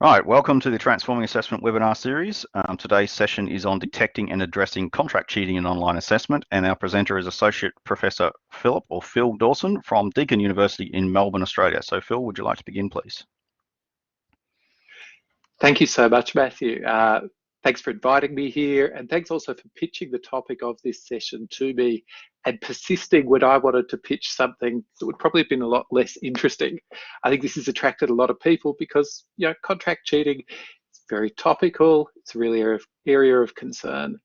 Right, welcome to the Transforming Assessment webinar series. Today's session is on detecting and addressing contract cheating in online assessment, and our presenter is Associate Professor Phillip, or Phil Dawson, from Deakin University in Melbourne, Australia. So Phil, would you like to begin, please? Thank you so much, Matthew. Thanks for inviting me here, and thanks also for pitching the topic of this session to me and persisting when I wanted to pitch something that would probably have been a lot less interesting. I think this has attracted a lot of people because, you know, contract cheating is very topical. It's really an area of concern.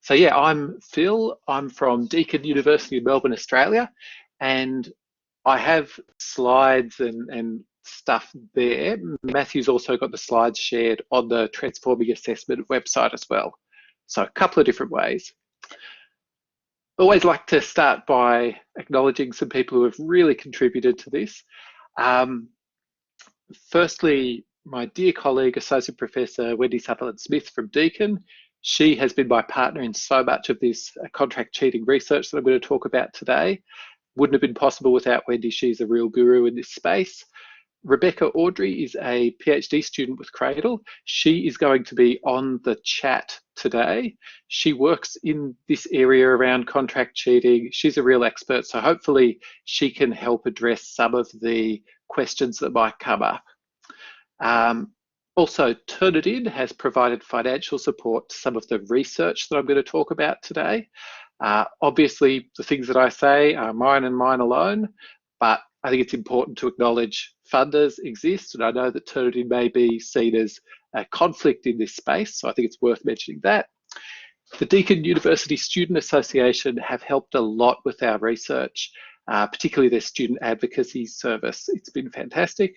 So yeah, I'm Phil. I'm from Deakin University in Melbourne, Australia, and I have slides and stuff there. Matthew's also got the slides shared on the Transforming Assessment website as well. So a couple of different ways. Always like to start by acknowledging some people who have really contributed to this. Firstly, my dear colleague, Associate Professor Wendy Sutherland-Smith from Deakin. She has been my partner in so much of this contract cheating research that I'm going to talk about today. Wouldn't have been possible without Wendy. She's a real guru in this space. Rebecca Audrey is a PhD student with Cradle. She is going to be on the chat today. She works in this area around contract cheating. She's a real expert, so hopefully she can help address some of the questions that might come up. Also, Turnitin has provided financial support to some of the research that I'm going to talk about today. Obviously, the things that I say are mine and mine alone, but I think it's important to acknowledge funders exist, and I know that Turnitin may be seen as a conflict in this space, so I think it's worth mentioning that. The Deakin University Student Association have helped a lot with our research, particularly their student advocacy service. It's been fantastic.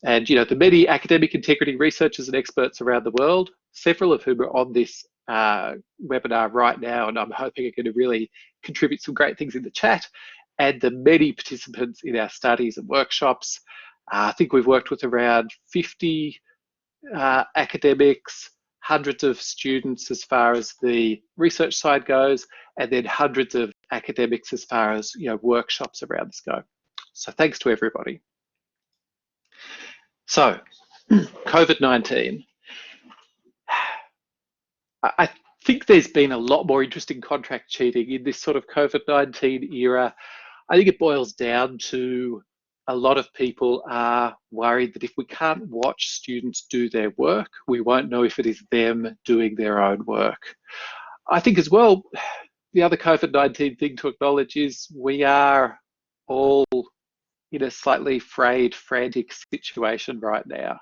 And, you know, the many academic integrity researchers and experts around the world, several of whom are on this webinar right now, and I'm hoping are going to really contribute some great things in the chat, and the many participants in our studies and workshops. I think we've worked with around 50 academics, hundreds of students as far as the research side goes, and then hundreds of academics as far as, you know, workshops around this go. So thanks to everybody. So, COVID-19. I think there's been a lot more interesting contract cheating in this sort of COVID-19 era. I think it boils down to a lot of people are worried that if we can't watch students do their work, we won't know if it is them doing their own work. I think as well, the other COVID-19 thing to acknowledge is we are all in a slightly frayed, frantic situation right now.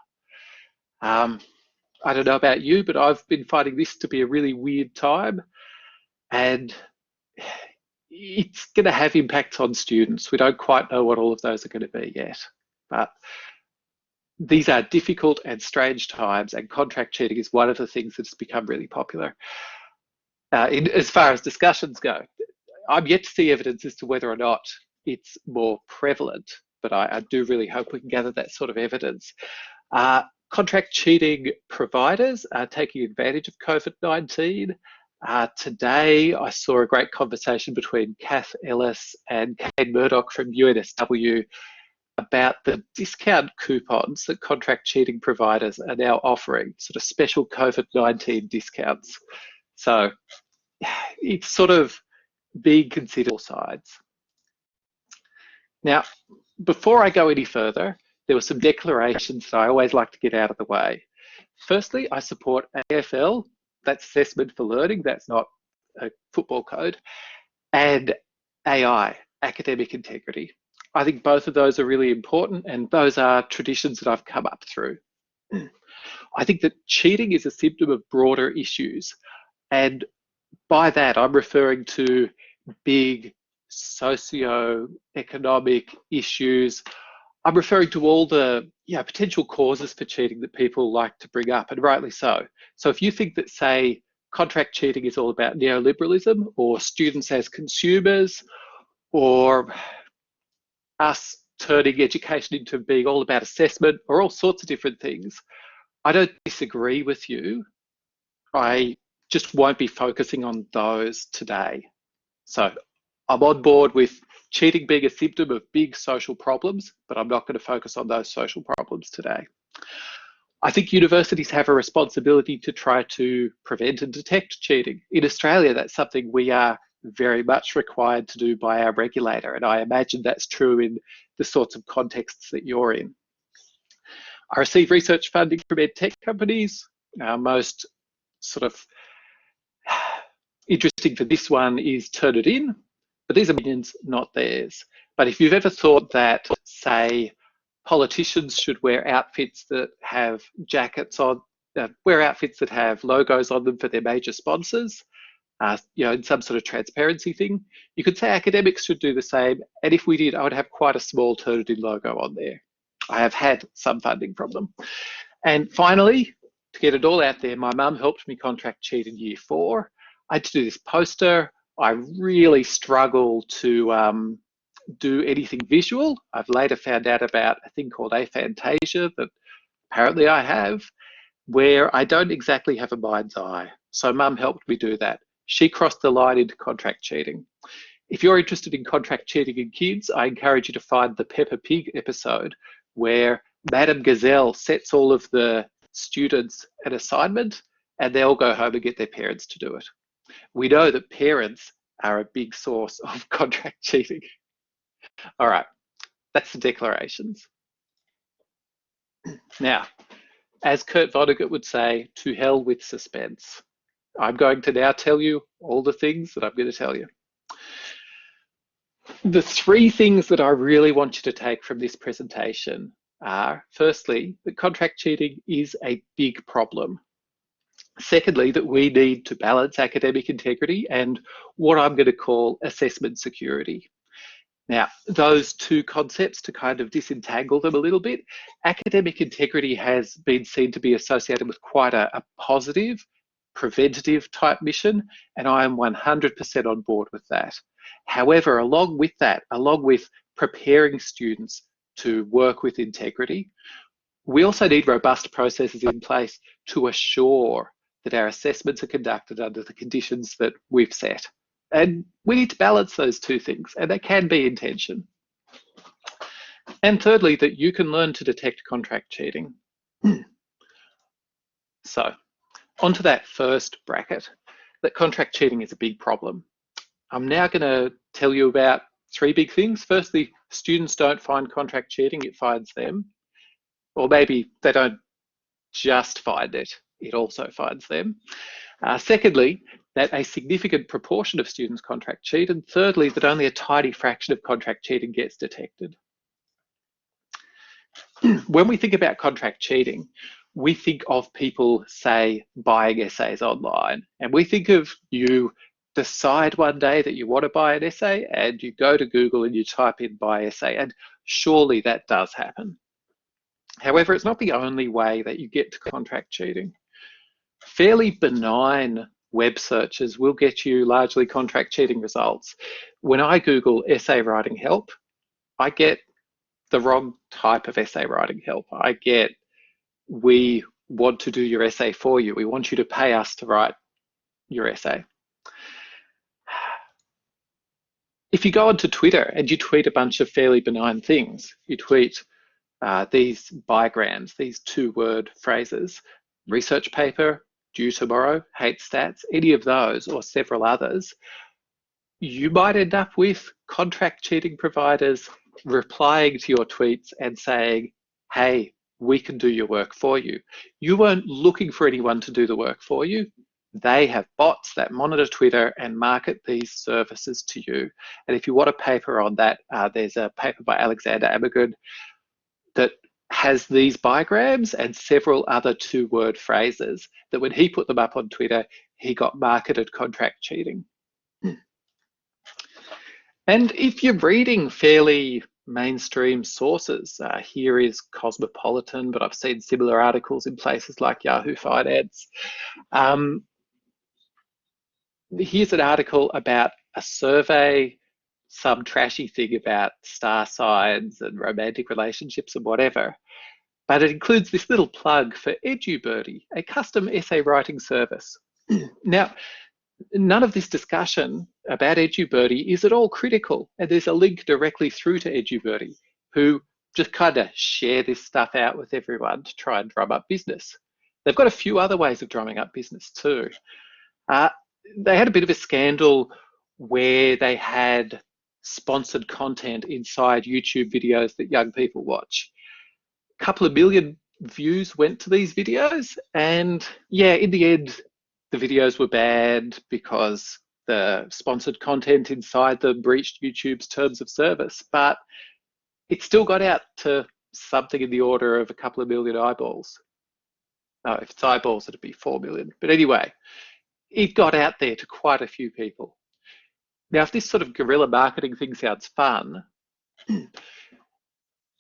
I don't know about you, but I've been finding this to be a really weird time, and it's going to have impacts on students. We don't quite know what all of those are going to be yet, but these are difficult and strange times, and contract cheating is one of the things that's become really popular. As far as discussions go, I'm yet to see evidence as to whether or not it's more prevalent, but I do really hope we can gather that sort of evidence. Contract cheating providers are taking advantage of COVID-19. Today, I saw a great conversation between Kath Ellis and Kane Murdoch from UNSW about the discount coupons that contract cheating providers are now offering, sort of special COVID-19 discounts. So it's sort of being considered all sides. Now, before I go any further, there were some declarations that I always like to get out of the way. Firstly, I support AFL, that's assessment for learning, that's not a football code, and AI, academic integrity. I think both of those are really important, and those are traditions that I've come up through. I think that cheating is a symptom of broader issues, and by that I'm referring to big socio-economic issues. I'm referring to all the potential causes for cheating that people like to bring up, and rightly so. So if you think that, say, contract cheating is all about neoliberalism, or students as consumers, or us turning education into being all about assessment, or all sorts of different things, I don't disagree with you. I just won't be focusing on those today. So I'm on board with cheating being a symptom of big social problems, but I'm not going to focus on those social problems today. I think universities have a responsibility to try to prevent and detect cheating. In Australia, that's something we are very much required to do by our regulator, and I imagine that's true in the sorts of contexts that you're in. I receive research funding from ed tech companies. Our most sort of interesting for this one is Turnitin, but these are opinions, not theirs. But if you've ever thought that, say, politicians should wear outfits that have jackets on, wear outfits that have logos on them for their major sponsors, in some sort of transparency thing, you could say academics should do the same. And if we did, I would have quite a small Turnitin logo on there. I have had some funding from them. And finally, to get it all out there, my mum helped me contract cheat in year 4. I had to do this poster. I really struggle to do anything visual. I've later found out about a thing called aphantasia that apparently I have, where I don't exactly have a mind's eye. So mum helped me do that. She crossed the line into contract cheating. If you're interested in contract cheating in kids, I encourage you to find the Peppa Pig episode where Madame Gazelle sets all of the students an assignment and they all go home and get their parents to do it. We know that parents are a big source of contract cheating. All right, that's the declarations. Now, as Kurt Vonnegut would say, to hell with suspense. I'm going to now tell you all the things that I'm going to tell you. The 3 things that I really want you to take from this presentation are, firstly, that contract cheating is a big problem. Secondly, that we need to balance academic integrity and what I'm going to call assessment security. Now, those 2 concepts, to kind of disentangle them a little bit, academic integrity has been seen to be associated with quite a positive, preventative type mission, and I am 100% on board with that. However, along with that, along with preparing students to work with integrity, we also need robust processes in place to assure that our assessments are conducted under the conditions that we've set. And we need to balance those 2 things, and they can be in tension. And thirdly, that you can learn to detect contract cheating. So, onto that first bracket, that contract cheating is a big problem. I'm now going to tell you about 3 big things. Firstly, students don't find contract cheating, it finds them. Or maybe they don't just find it, it also finds them. Secondly, that a significant proportion of students contract cheat. And thirdly, that only a tiny fraction of contract cheating gets detected. When we think about contract cheating, we think of people, say, buying essays online. And we think of you decide one day that you want to buy an essay and you go to Google and you type in buy essay, and surely that does happen. However, it's not the only way that you get to contract cheating. Fairly benign web searches will get you largely contract cheating results. When I Google essay writing help, I get the wrong type of essay writing help. I get, we want to do your essay for you. We want you to pay us to write your essay. If you go onto Twitter and you tweet a bunch of fairly benign things, you tweet these bigrams, these 2-word phrases, research paper, due tomorrow, hate stats, any of those or several others, you might end up with contract cheating providers replying to your tweets and saying, hey, we can do your work for you. You weren't looking for anyone to do the work for you. They have bots that monitor Twitter and market these services to you. And if you want a paper on that, there's a paper by Alexander Amagud that has these bigrams and several other 2-word phrases that when he put them up on Twitter, he got marketed contract cheating. And if you're reading fairly mainstream sources, here is Cosmopolitan, but I've seen similar articles in places like Yahoo Finance. Here's an article about a survey, some trashy thing about star signs and romantic relationships and whatever. But it includes this little plug for EduBirdie, a custom essay writing service. Now, none of this discussion about EduBirdie is at all critical, and there's a link directly through to EduBirdie, who just kind of share this stuff out with everyone to try and drum up business. They've got a few other ways of drumming up business too. They had a bit of a scandal where they had sponsored content inside YouTube videos that young people watch. A couple of million views went to these videos, and yeah, in the end, the videos were banned because the sponsored content inside them breached YouTube's terms of service, but it still got out to something in the order of a couple of million eyeballs. No, if it's eyeballs, it'd be 4 million. But anyway, it got out there to quite a few people. Now, if this sort of guerrilla marketing thing sounds fun,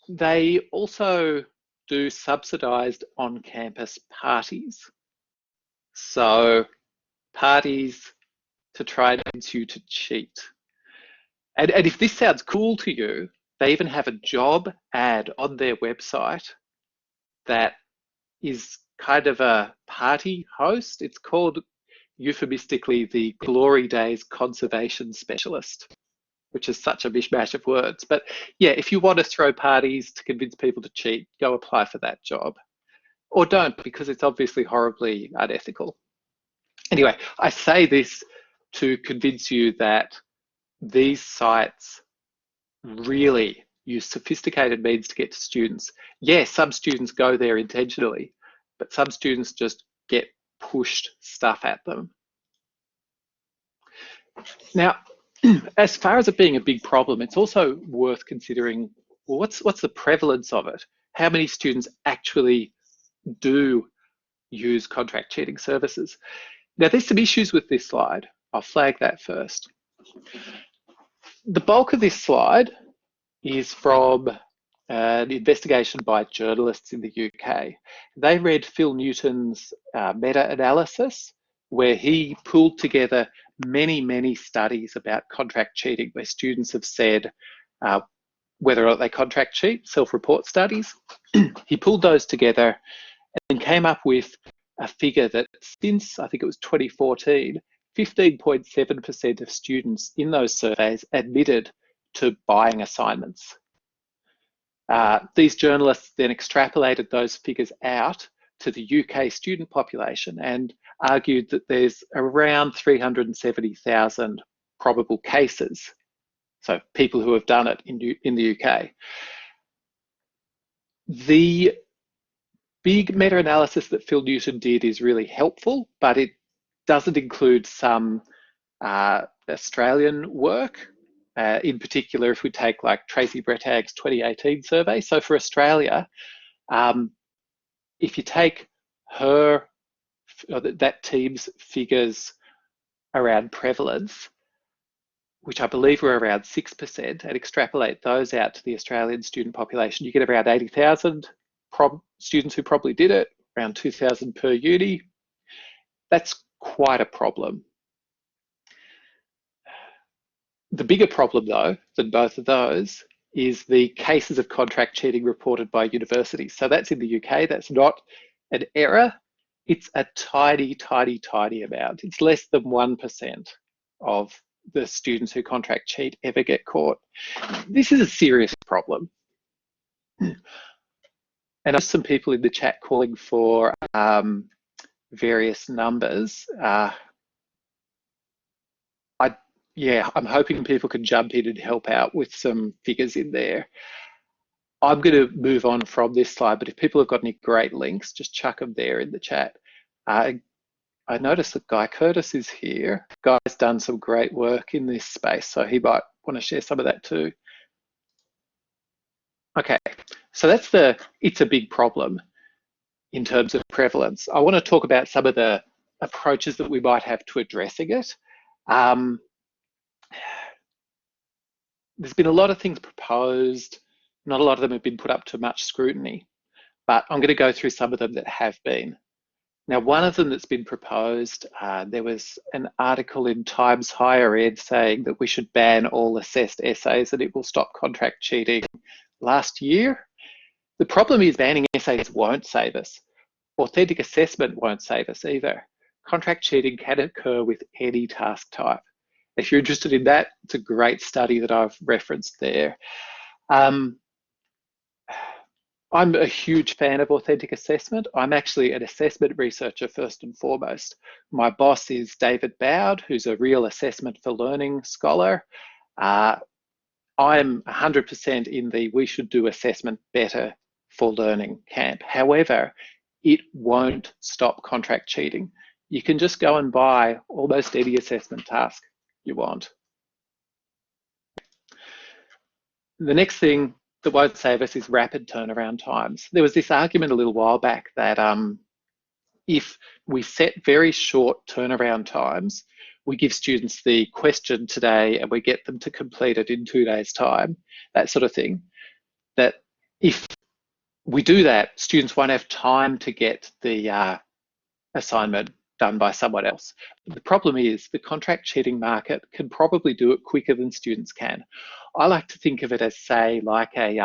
they also do subsidized on-campus parties. So parties to try and convince you to cheat. And if this sounds cool to you, they even have a job ad on their website that is kind of a party host. It's called euphemistically the Glory Days Conservation Specialist, which is such a mishmash of words. But yeah, if you want to throw parties to convince people to cheat, go apply for that job. Or don't, because it's obviously horribly unethical. Anyway, I say this to convince you that these sites really use sophisticated means to get to students. Yes, some students go there intentionally, but some students just get pushed stuff at them. Now, as far as it being a big problem, it's also worth considering, well, what's the prevalence of it? How many students actually do use contract cheating services? Now, there's some issues with this slide. I'll flag that first. The bulk of this slide is from an investigation by journalists in the UK. They read Phil Newton's meta-analysis, where he pulled together many studies about contract cheating, where students have said whether or not they contract cheat, self-report studies. He pulled those together and came up with a figure that since, I think it was 2014, 15.7% of students in those surveys admitted to buying assignments. These journalists then extrapolated those figures out to the UK student population and argued that there's around 370,000 probable cases, so people who have done it in the UK. The big meta-analysis that Phil Newton did is really helpful, but it doesn't include some Australian work. In particular, if we take like Tracy Brettag's 2018 survey. So for Australia, if you take that team's figures around prevalence, which I believe were around 6%, and extrapolate those out to the Australian student population, you get around 80,000 students who probably did it, around 2,000 per uni. That's quite a problem. The bigger problem, though, than both of those is the cases of contract cheating reported by universities. So that's in the UK. That's not an error. It's a tiny amount. It's less than 1% of the students who contract cheat ever get caught. This is a serious problem. And I know some people in the chat calling for various numbers. I'm hoping people can jump in and help out with some figures in there. I'm going to move on from this slide, but if people have got any great links, just chuck them there in the chat. I noticed that Guy Curtis is here. Guy's done some great work in this space, so he might want to share some of that too. Okay, so that's it's a big problem in terms of prevalence. I want to talk about some of the approaches that we might have to addressing it. There's been a lot of things proposed. Not a lot of them have been put up to much scrutiny, but I'm going to go through some of them that have been. Now, one of them that's been proposed, there was an article in Times Higher Ed saying that we should ban all assessed essays and it will stop contract cheating last year. The problem is banning essays won't save us. Authentic assessment won't save us either. Contract cheating can occur with any task type. If you're interested in that, it's a great study that I've referenced there. I'm a huge fan of authentic assessment. I'm actually an assessment researcher first and foremost. My boss is David Bowd, who's a real assessment for learning scholar. I'm 100% in the we should do assessment better for learning camp. However, it won't stop contract cheating. You can just go and buy almost any assessment task you want. The next thing that won't save us is rapid turnaround times. There was this argument a little while back that if we set very short turnaround times, we give students the question today and we get them to complete it in 2 days' time, that sort of thing, that if we do that, students won't have time to get the assignment done by someone else. The problem is the contract cheating market can probably do it quicker than students can. I like to think of it as, say, like a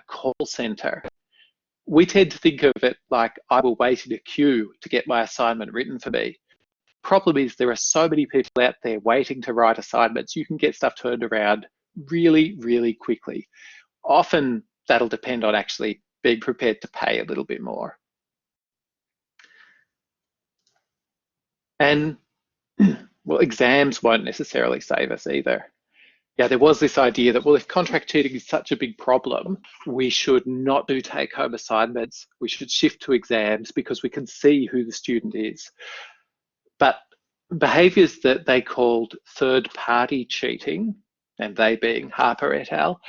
call center. We tend to think of it like I will wait in a queue to get my assignment written for me. Problem is there are so many people out there waiting to write assignments. You can get stuff turned around really, really quickly. Often that'll depend on actually being prepared to pay a little bit more. And well, exams won't necessarily save us either. Yeah, there was this idea that, well, if contract cheating is such a big problem, we should not do take-home assignments. We should shift to exams because we can see who the student is. But behaviours that they called third-party cheating, and they being Harper et al.,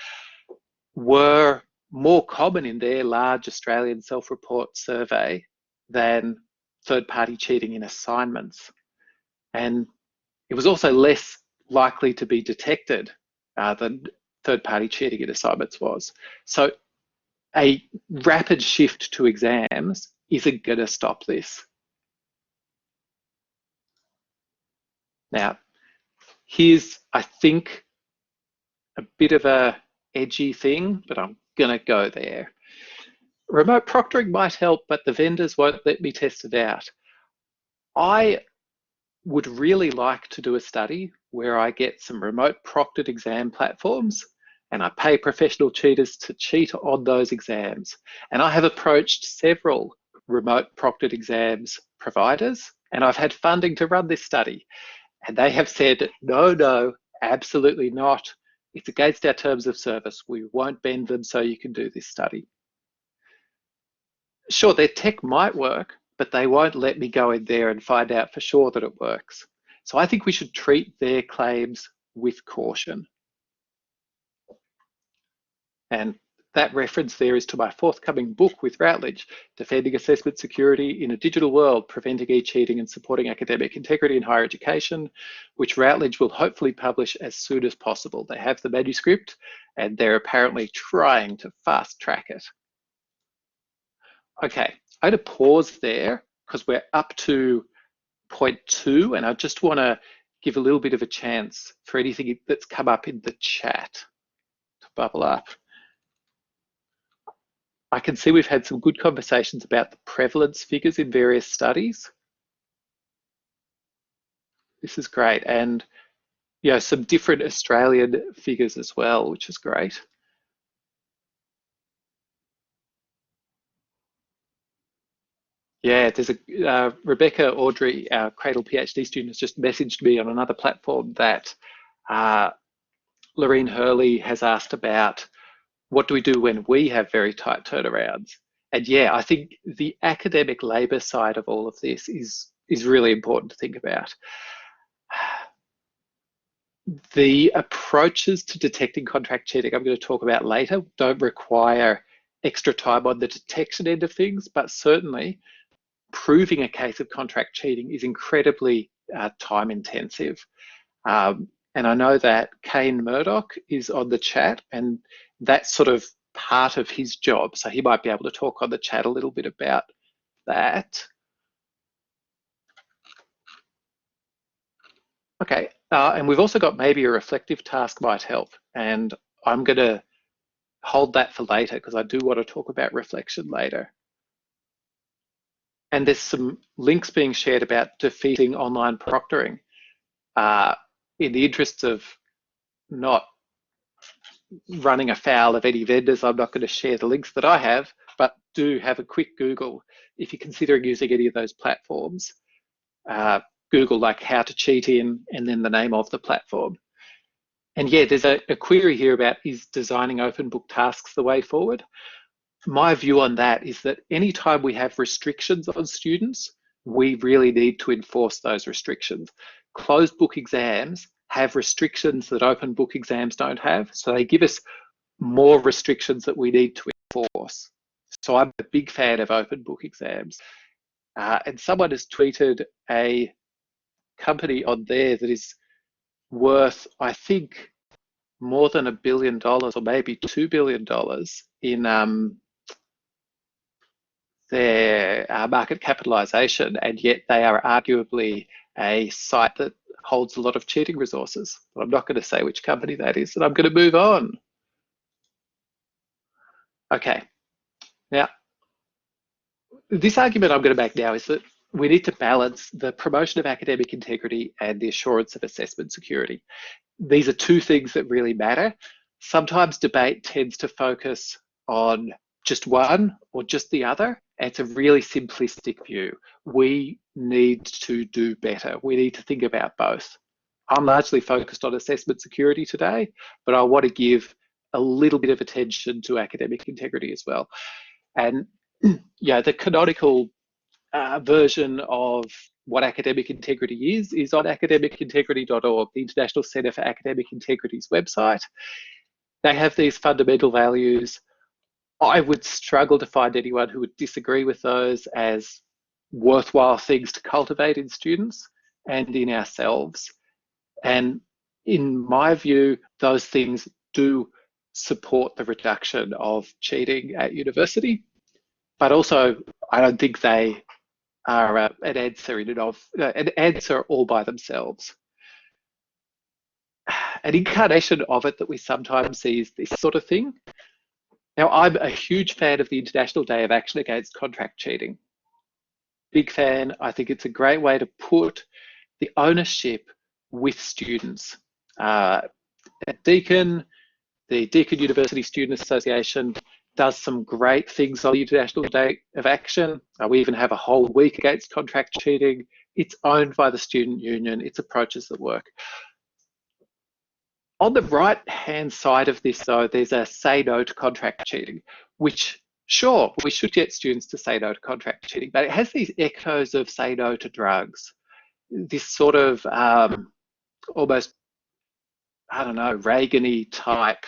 were more common in their large Australian self-report survey than third-party cheating in assignments. And it was also less likely to be detected than third-party cheating in assignments was. So a rapid shift to exams isn't going to stop this. Now, here's, I think, a bit of a edgy thing, but I'm going to go there. Remote proctoring might help, but the vendors won't let me test it out. I would really like to do a study where I get some remote proctored exam platforms and I pay professional cheaters to cheat on those exams. And I have approached several remote proctored exams providers and I've had funding to run this study. And they have said, no, absolutely not. It's against our terms of service. We won't bend them so you can do this study. Sure, their tech might work, but they won't let me go in there and find out for sure that it works. So I think we should treat their claims with caution. And that reference there is to my forthcoming book with Routledge, Defending Assessment Security in a Digital World, Preventing E-Cheating and Supporting Academic Integrity in Higher Education, which Routledge will hopefully publish as soon as possible. They have the manuscript and they're apparently trying to fast track it. Okay, I'm going to pause there because we're up to point 2 and I just want to give a little bit of a chance for anything that's come up in the chat to bubble up. I can see we've had some good conversations about the prevalence figures in various studies. This is great. And you know, some different Australian figures as well, which is great. Yeah, there's a Rebecca Audrey, our Cradle PhD student, has just messaged me on another platform that Lorraine Hurley has asked about what do we do when we have very tight turnarounds? And yeah, I think the academic labour side of all of this is really important to think about. The approaches to detecting contract cheating I'm going to talk about later don't require extra time on the detection end of things, but certainly proving a case of contract cheating is incredibly time intensive. And I know that Kane Murdoch is on the chat and that's sort of part of his job. So he might be able to talk on the chat a little bit about that. Okay, and we've also got maybe a reflective task might help. And I'm going to hold that for later because I do want to talk about reflection later. And there's some links being shared about defeating online proctoring. In the interests of not running afoul of any vendors, I'm not going to share the links that I have, but do have a quick Google. If you're considering using any of those platforms, Google like how to cheat in and then the name of the platform. And yeah, there's a query here about, is designing open book tasks the way forward? My view on that is that anytime we have restrictions on students, we really need to enforce those restrictions. Closed book exams have restrictions that open book exams don't have. So they give us more restrictions that we need to enforce. So I'm a big fan of open book exams. And someone has tweeted a company on there that is worth, I think, more than $1 billion or maybe $2 billion in their market capitalization, and yet they are arguably a site that holds a lot of cheating resources. But I'm not going to say which company that is, and I'm going to move on. Okay, now this argument I'm going to make now is that we need to balance the promotion of academic integrity and the assurance of assessment security. These are two things that really matter. Sometimes debate tends to focus on just one or just the other. It's a really simplistic view. We need to do better. We need to think about both. I'm largely focused on assessment security today, but I want to give a little bit of attention to academic integrity as well. And yeah, the canonical version of what academic integrity is on academicintegrity.org, the International Centre for Academic Integrity's website. They have these fundamental values. I would struggle to find anyone who would disagree with those as worthwhile things to cultivate in students and in ourselves. And in my view, those things do support the reduction of cheating at university, but also I don't think they are an answer all by themselves. An incarnation of it that we sometimes see is this sort of thing. Now, I'm a huge fan of the International Day of Action Against Contract Cheating. Big fan. I think it's a great way to put the ownership with students. At Deakin, the Deakin University Student Association does some great things on the International Day of Action. We even have a whole week against contract cheating. It's owned by the student union. It's approaches that work. On the right-hand side of this, though, there's a say no to contract cheating, which, sure, we should get students to say no to contract cheating, but it has these echoes of say no to drugs. This sort of almost, I don't know, Reagan-y type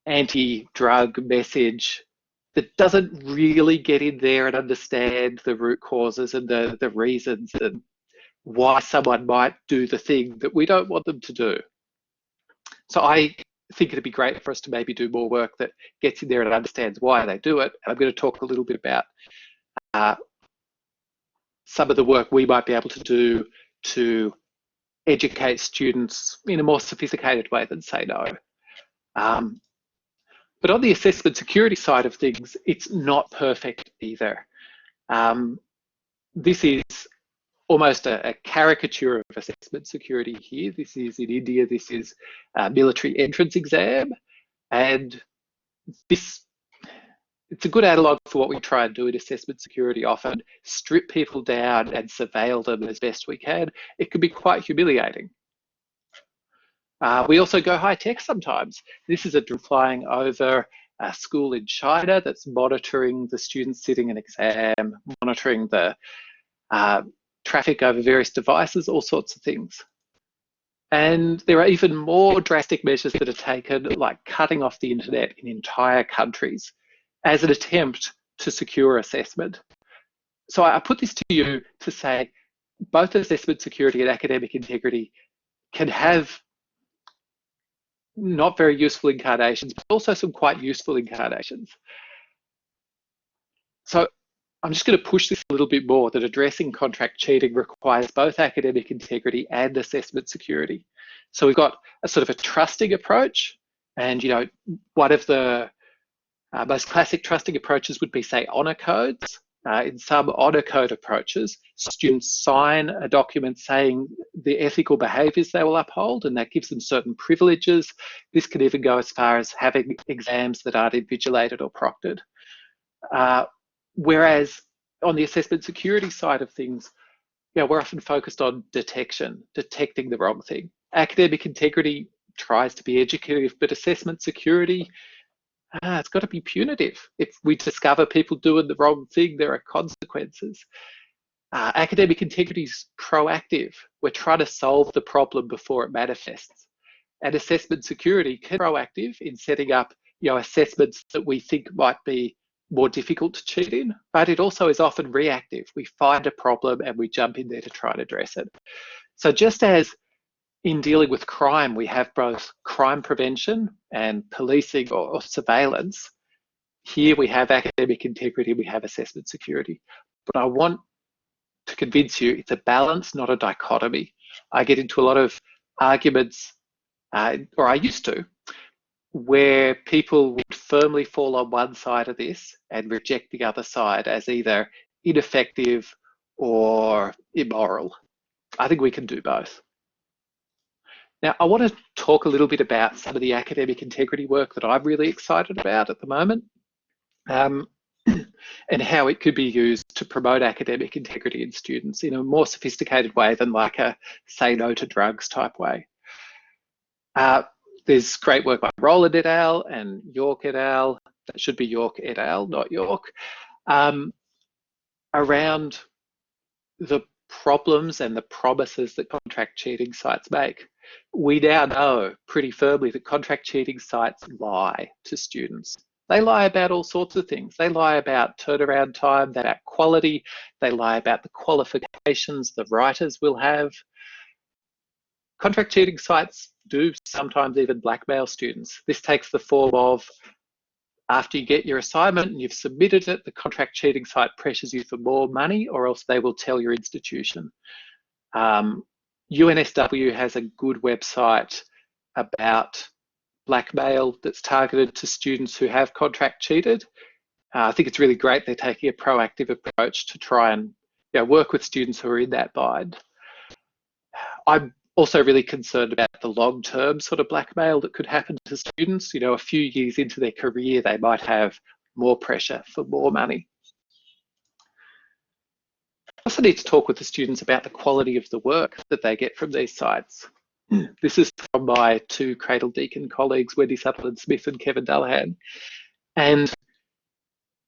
anti-drug message that doesn't really get in there and understand the root causes and the reasons and why someone might do the thing that we don't want them to do. So I think it'd be great for us to maybe do more work that gets in there and understands why they do it. And I'm going to talk a little bit about some of the work we might be able to do to educate students in a more sophisticated way than say no. But on the assessment security side of things, it's not perfect either. This is almost a caricature of assessment security here. This is in India, this is a military entrance exam. And it's a good analogue for what we try and do in assessment security often, strip people down and surveil them as best we can. It can be quite humiliating. We also go high tech sometimes. This is a drone flying over a school in China that's monitoring the students sitting an exam, monitoring the traffic over various devices, all sorts of things. And there are even more drastic measures that are taken, like cutting off the internet in entire countries as an attempt to secure assessment. So I put this to you to say both assessment security and academic integrity can have not very useful incarnations, but also some quite useful incarnations. So I'm just going to push this a little bit more, that addressing contract cheating requires both academic integrity and assessment security. So we've got a sort of a trusting approach, and one of the most classic trusting approaches would be, say, honor codes. in some honor code approaches, students sign a document saying the ethical behaviours they will uphold, and that gives them certain privileges. This can even go as far as having exams that aren't invigilated or proctored. Whereas on the assessment security side of things, we're often focused on detecting the wrong thing. Academic integrity tries to be educative, but assessment security, it's got to be punitive. If we discover people doing the wrong thing, there are consequences. Academic integrity is proactive. We're trying to solve the problem before it manifests. And assessment security can be proactive in setting up assessments that we think might be more difficult to cheat in, but it also is often reactive. We find a problem and we jump in there to try and address it. So just as in dealing with crime, we have both crime prevention and policing or surveillance, here we have academic integrity, we have assessment security. But I want to convince you it's a balance, not a dichotomy. I get into a lot of arguments, or I used to, where people would firmly fall on one side of this and reject the other side as either ineffective or immoral. I think we can do both. Now, I want to talk a little bit about some of the academic integrity work that I'm really excited about at the moment, and how it could be used to promote academic integrity in students in a more sophisticated way than like a say no to drugs type way. There's great work by Rowland et al. And York et al. That should be York et al., not York, around the problems and the promises that contract cheating sites make. We now know pretty firmly that contract cheating sites lie to students. They lie about all sorts of things. They lie about turnaround time, about quality, they lie about the qualifications the writers will have. Contract cheating sites do sometimes even blackmail students. This takes the form of, after you get your assignment and you've submitted it, the contract cheating site pressures you for more money, or else they will tell your institution. UNSW has a good website about blackmail that's targeted to students who have contract cheated. I think it's really great they're taking a proactive approach to try and work with students who are in that bind. I'm also really concerned about the long-term sort of blackmail that could happen to students. A few years into their career, they might have more pressure for more money. I also need to talk with the students about the quality of the work that they get from these sites. This is from my two Cradle Deakin colleagues, Wendy Sutherland-Smith and Kevin Dallahan. And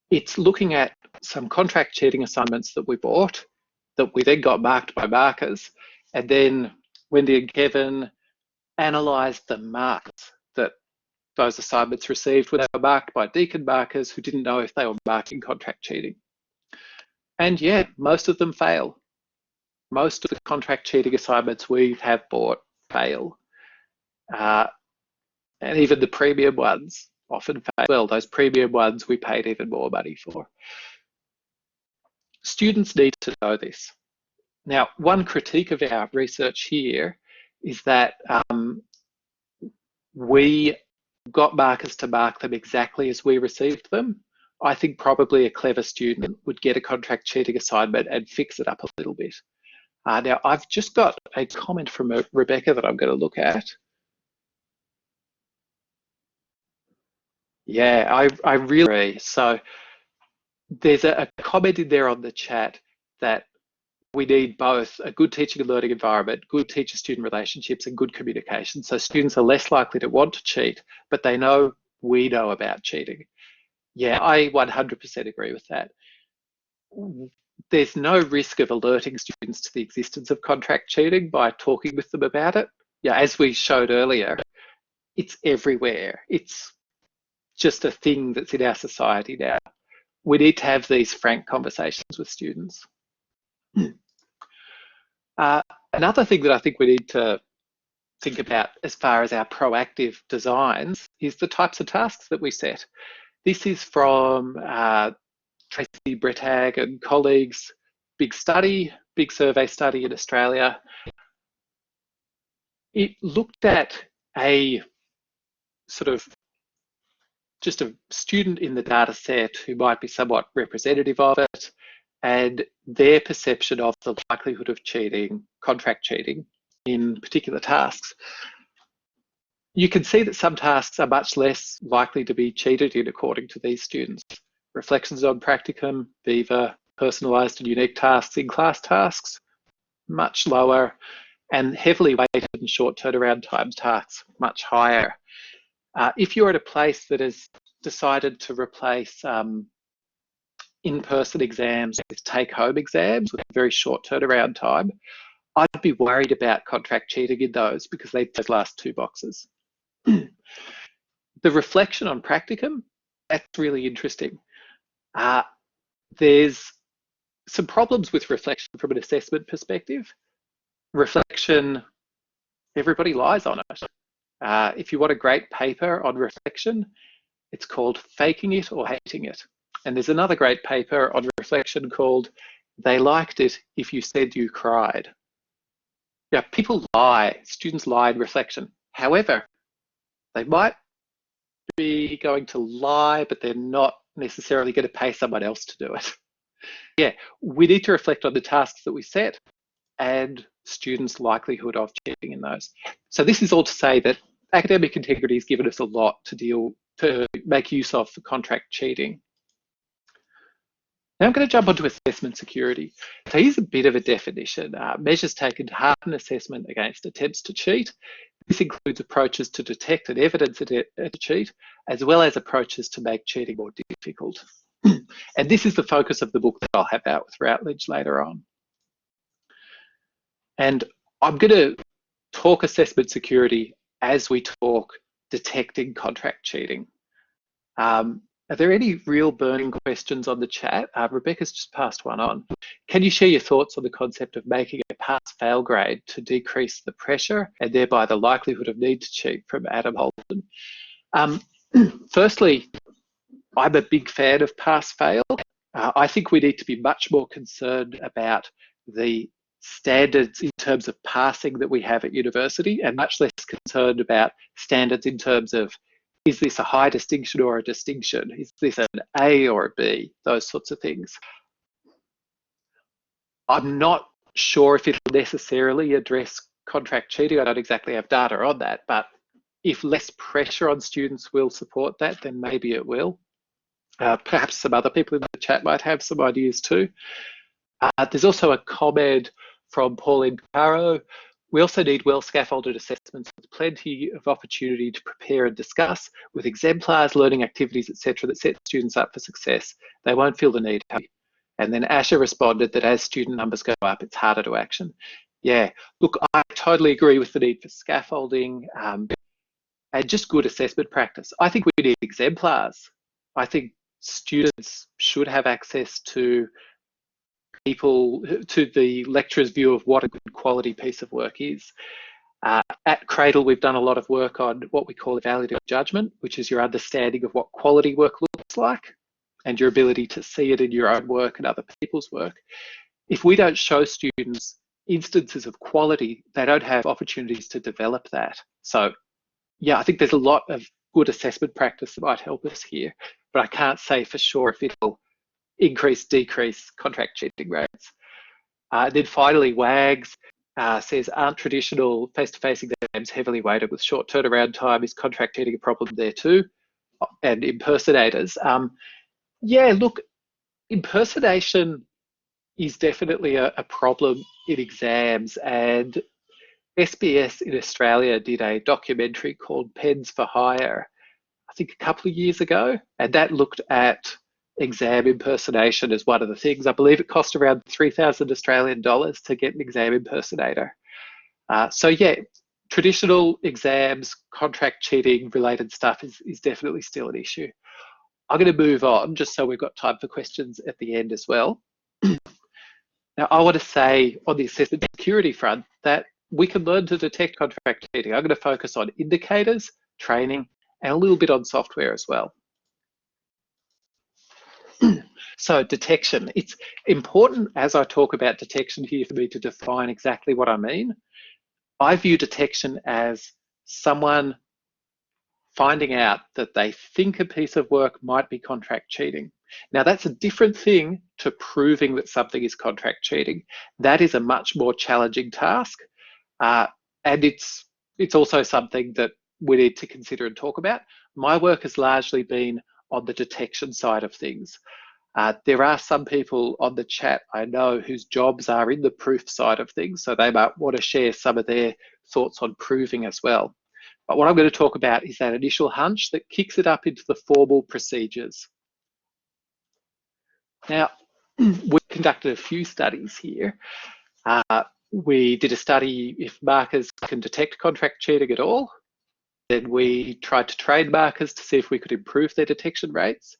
it's looking at some contract cheating assignments that we bought, that we then got marked by markers, and then Wendy and Kevin analysed the marks that those assignments received when they were marked by Deakin markers who didn't know if they were marking contract cheating. And most of them fail. Most of the contract cheating assignments we have bought fail. And even the premium ones often fail. Well, those premium ones we paid even more money for. Students need to know this. Now, one critique of our research here is that we got markers to mark them exactly as we received them. I think probably a clever student would get a contract cheating assignment and fix it up a little bit. Now, I've just got a comment from Rebecca that I'm going to look at. Yeah, I really agree. So there's a comment in there on the chat that we need both a good teaching and learning environment, good teacher-student relationships, and good communication. So students are less likely to want to cheat, but they know we know about cheating. Yeah, I 100% agree with that. There's no risk of alerting students to the existence of contract cheating by talking with them about it. As we showed earlier, it's everywhere. It's just a thing that's in our society now. We need to have these frank conversations with students. Another thing that I think we need to think about as far as our proactive designs is the types of tasks that we set. This is from Tracy Brettag and colleagues, big survey study in Australia. It looked at a sort of just a student in the data set who might be somewhat representative of it, and their perception of the likelihood of cheating, contract cheating, in particular tasks. You can see that some tasks are much less likely to be cheated in according to these students. Reflections on practicum, Viva, personalised and unique tasks, in-class tasks, much lower, and heavily weighted and short turnaround time tasks, much higher. If you're at a place that has decided to replace in-person exams with take-home exams with a very short turnaround time, I'd be worried about contract cheating in those because they those last two boxes. The reflection on practicum, that's really interesting. There's some problems with reflection from an assessment perspective. Reflection, everybody lies on it. If you want a great paper on reflection, it's called Faking It or Hating It. And there's another great paper on reflection called They Liked It If You Said You Cried. Yeah, people lie, students lie in reflection. However, they might be going to lie, but they're not necessarily going to pay someone else to do it. Yeah, we need to reflect on the tasks that we set and students' likelihood of cheating in those. So this is all to say that academic integrity has given us a lot to make use of for contract cheating. Now I'm going to jump onto assessment security. So here's a bit of a definition. Measures taken to harden assessment against attempts to cheat. This includes approaches to detect and evidence a cheat, as well as approaches to make cheating more difficult. And this is the focus of the book that I'll have out with Routledge later on. And I'm going to talk assessment security as we talk detecting contract cheating. Are there any real burning questions on the chat? Rebecca's just passed one on. Can you share your thoughts on the concept of making a pass-fail grade to decrease the pressure and thereby the likelihood of need to cheat, from Adam Holden? Firstly, I'm a big fan of pass-fail. I think we need to be much more concerned about the standards in terms of passing that we have at university, and much less concerned about standards in terms of, is this a high distinction or a distinction? Is this an A or a B? Those sorts of things. I'm not sure if it'll necessarily address contract cheating. I don't exactly have data on that, but if less pressure on students will support that, then maybe it will. Perhaps some other people in the chat might have some ideas too. There's also a comment from Pauline Caro. We also need well-scaffolded assessments with plenty of opportunity to prepare and discuss, with exemplars, learning activities, etc., that set students up for success. They won't feel the need. And then Asha responded that as student numbers go up, it's harder to action. Yeah, look, I totally agree with the need for scaffolding and just good assessment practice. I think we need exemplars. I think students should have access to the lecturer's view of what a good quality piece of work is. At Cradle, we've done a lot of work on what we call evaluative judgment, which is your understanding of what quality work looks like and your ability to see it in your own work and other people's work. If we don't show students instances of quality, they don't have opportunities to develop that. So yeah, I think there's a lot of good assessment practice that might help us here, but I can't say for sure if it'll increase, decrease contract cheating rates. Then finally, WAGS says, aren't traditional face-to-face exams heavily weighted with short turnaround time? Is contract cheating a problem there too? And impersonators. Yeah, look, impersonation is definitely a problem in exams, and SBS in Australia did a documentary called Pens for Hire, I think a couple of years ago, and that looked at exam impersonation as one of the things. I believe it cost around 3,000 Australian dollars to get an exam impersonator. So yeah, traditional exams, contract cheating related stuff is definitely still an issue. I'm going to move on just so we've got time for questions at the end as well. Now, I want to say on the assessment security front that we can learn to detect contract cheating. I'm going to focus on indicators, training, and a little bit on software as well. So detection, it's important as I talk about detection here for me to define exactly what I mean. I view detection as someone finding out that they think a piece of work might be contract cheating. Now, that's a different thing to proving that something is contract cheating. That is a much more challenging task, and it's also something that we need to consider and talk about. My work has largely been on the detection side of things. There are some people on the chat I know whose jobs are in the proof side of things, so they might want to share some of their thoughts on proving as well. But what I'm going to talk about is that initial hunch that kicks it up into the formal procedures. Now, we conducted a few studies here. We did a study if markers can detect contract cheating at all. Then we tried to train markers to see if we could improve their detection rates.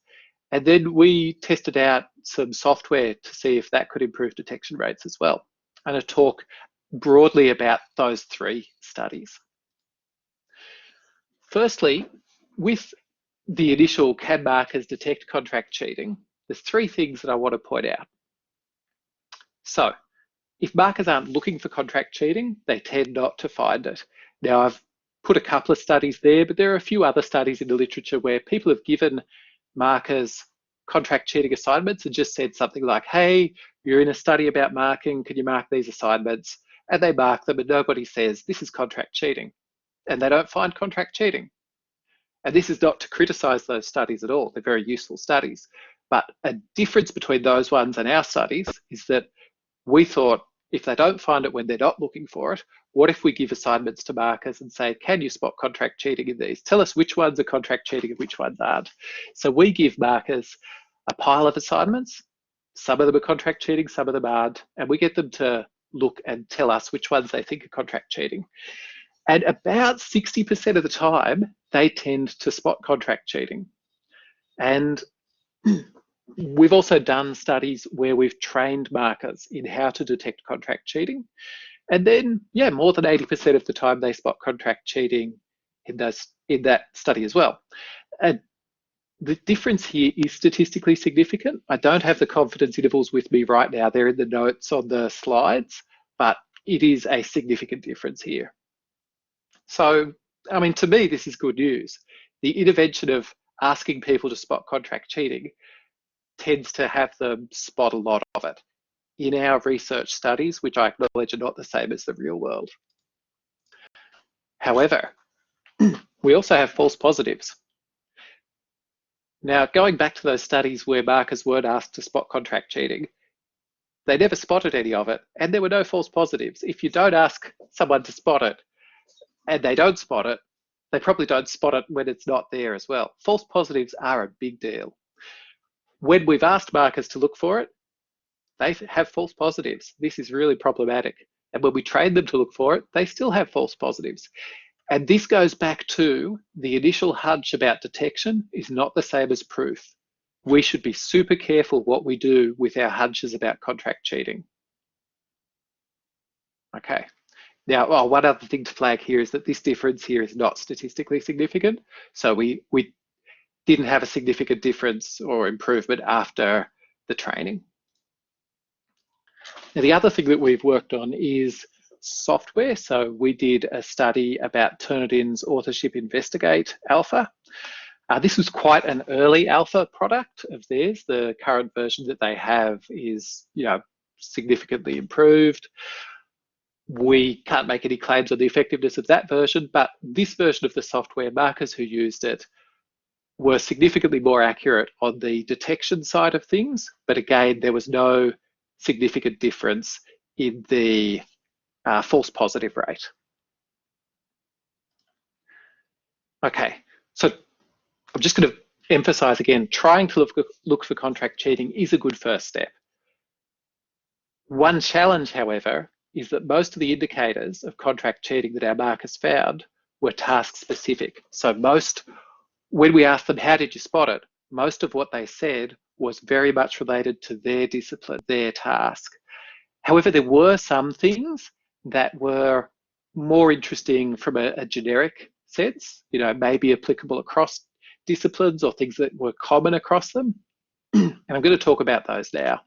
And then we tested out some software to see if that could improve detection rates as well. I'm going to talk broadly about those three studies. Firstly, with the initial can markers detect contract cheating, there's three things that I want to point out. So, if markers aren't looking for contract cheating, they tend not to find it. Now, I've put a couple of studies there, but there are a few other studies in the literature where people have given markers contract cheating assignments and just said something like, hey, you're in a study about marking, can you mark these assignments? And they mark them and nobody says this is contract cheating. And they don't find contract cheating. And this is not to criticize those studies at all. They're very useful studies. But a difference between those ones and our studies is that we thought if they don't find it when they're not looking for it, what if we give assignments to markers and say, can you spot contract cheating in these? Tell us which ones are contract cheating and which ones aren't. So we give markers a pile of assignments. Some of them are contract cheating, some of them aren't, and we get them to look and tell us which ones they think are contract cheating. And about 60% of the time, they tend to spot contract cheating. And we've also done studies where we've trained markers in how to detect contract cheating. And then, yeah, more than 80% of the time they spot contract cheating in that study as well. And the difference here is statistically significant. I don't have the confidence intervals with me right now. They're in the notes on the slides, but it is a significant difference here. So, I mean, to me, this is good news. The intervention of asking people to spot contract cheating tends to have them spot a lot of it in our research studies, which I acknowledge are not the same as the real world. However, we also have false positives. Now, going back to those studies where markers weren't asked to spot contract cheating, they never spotted any of it, and there were no false positives. If you don't ask someone to spot it, and they don't spot it, they probably don't spot it when it's not there as well. False positives are a big deal. When we've asked markers to look for it, they have false positives. This is really problematic. And when we train them to look for it, they still have false positives. And this goes back to the initial hunch about detection is not the same as proof. We should be super careful what we do with our hunches about contract cheating. Okay. Now, one other thing to flag here is that this difference here is not statistically significant. So we didn't have a significant difference or improvement after the training. Now, the other thing that we've worked on is software. So we did a study about Turnitin's Authorship Investigate Alpha. This was quite an early alpha product of theirs. The current version that they have is, significantly improved. We can't make any claims on the effectiveness of that version, but this version of the software, markers who used it were significantly more accurate on the detection side of things. But again, there was no significant difference in the false positive rate. Okay, so I'm just going to emphasize again, trying to look for contract cheating is a good first step. One challenge, however, is that most of the indicators of contract cheating that our markers found were task specific. So when we asked them, how did you spot it? Most of what they said was very much related to their discipline, their task. However, there were some things that were more interesting from a generic sense, maybe applicable across disciplines or things that were common across them. And I'm going to talk about those now.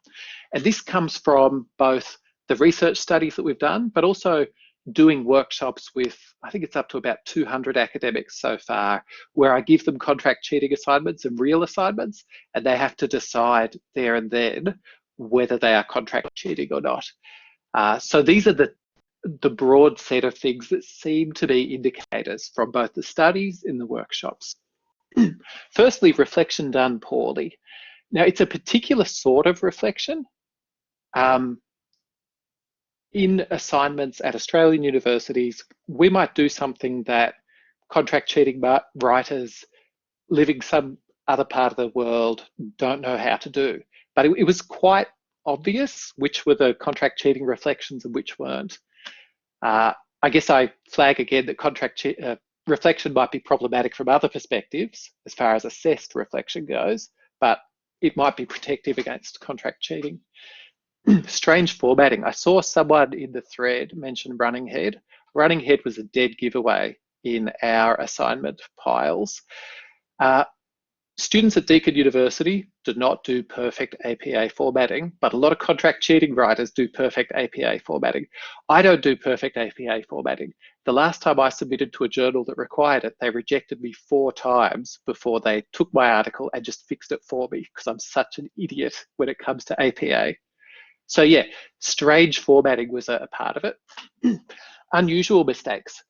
And this comes from both the research studies that we've done, but also doing workshops with, I think it's up to about 200 academics so far, where I give them contract cheating assignments and real assignments, and they have to decide there and then whether they are contract cheating or not. So these are the broad set of things that seem to be indicators from both the studies and the workshops. Firstly, reflection done poorly. Now, it's a particular sort of reflection. In assignments at Australian universities, we might do something that contract cheating writers living some other part of the world don't know how to do. But it was quite obvious which were the contract cheating reflections and which weren't. I guess I flag again that reflection might be problematic from other perspectives as far as assessed reflection goes, but it might be protective against contract cheating. Strange formatting. I saw someone in the thread mention running head. Running head was a dead giveaway in our assignment piles. Students at Deakin University did not do perfect APA formatting, but a lot of contract cheating writers do perfect APA formatting. I don't do perfect APA formatting. The last time I submitted to a journal that required it, they rejected me 4 times before they took my article and just fixed it for me, because I'm such an idiot when it comes to APA. So yeah, strange formatting was a part of it. Unusual mistakes.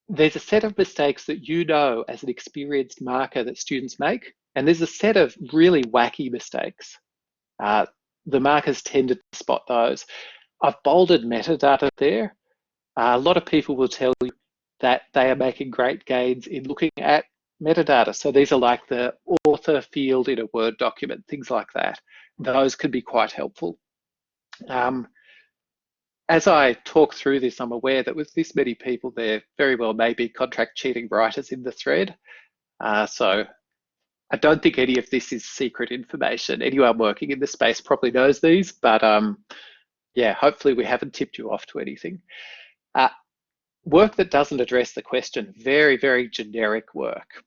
There's a set of mistakes that you know as an experienced marker that students make, and there's a set of really wacky mistakes. The markers tend to spot those. I've bolded metadata there. A lot of people will tell you that they are making great gains in looking at metadata. So these are like the author field in a Word document, things like that. Those can be quite helpful. As I talk through this, I'm aware that with this many people, there very well may be contract cheating writers in the thread. So I don't think any of this is secret information. Anyone working in the space probably knows these, but yeah, hopefully we haven't tipped you off to anything. Work that doesn't address the question, very, very generic work.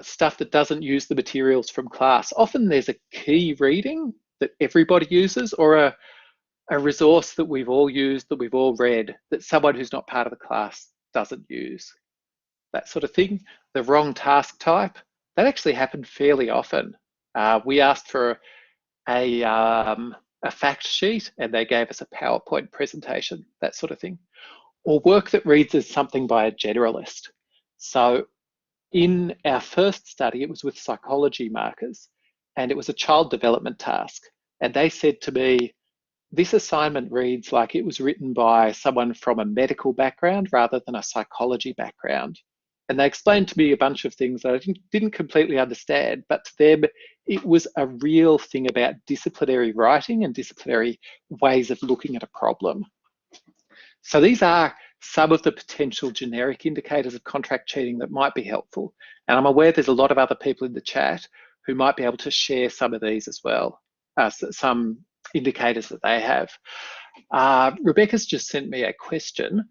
Stuff that doesn't use the materials from class. Often there's a key reading that everybody uses, or a resource that we've all used, that we've all read, that someone who's not part of the class doesn't use. That sort of thing. The wrong task type, that actually happened fairly often. We asked for a fact sheet and they gave us a PowerPoint presentation, that sort of thing. Or work that reads as something by a generalist. So in our first study, it was with psychology markers, and it was a child development task. And they said to me, this assignment reads like it was written by someone from a medical background rather than a psychology background. And they explained to me a bunch of things that I didn't completely understand, but to them, it was a real thing about disciplinary writing and disciplinary ways of looking at a problem. So these are some of the potential generic indicators of contract cheating that might be helpful. And I'm aware there's a lot of other people in the chat who might be able to share some of these as well, some indicators that they have. Rebecca's just sent me a question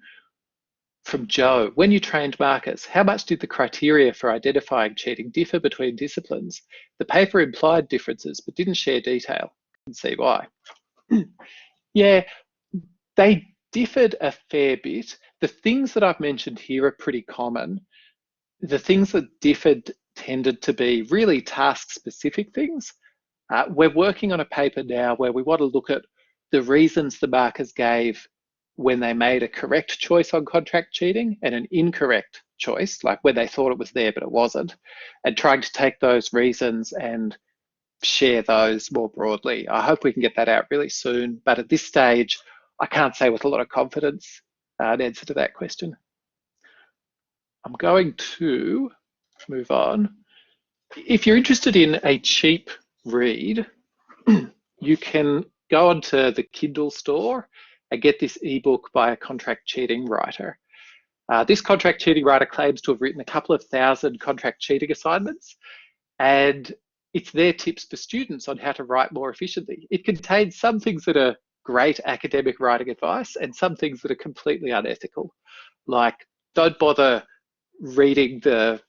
from Joe. When you trained markers, how much did the criteria for identifying cheating differ between disciplines? The paper implied differences, but didn't share detail. You can see why. Yeah, they differed a fair bit. The things that I've mentioned here are pretty common. The things that differed tended to be really task-specific things. We're working on a paper now where we want to look at the reasons the markers gave when they made a correct choice on contract cheating and an incorrect choice, like when they thought it was there but it wasn't, and trying to take those reasons and share those more broadly. I hope we can get that out really soon, but at this stage, I can't say with a lot of confidence an answer to that question. I'm going to move on. If you're interested in a cheap read, you can go onto the Kindle store and get this ebook by a contract cheating writer. This contract cheating writer claims to have written a couple of thousand contract cheating assignments, and it's their tips for students on how to write more efficiently. It contains some things that are great academic writing advice and some things that are completely unethical, like don't bother reading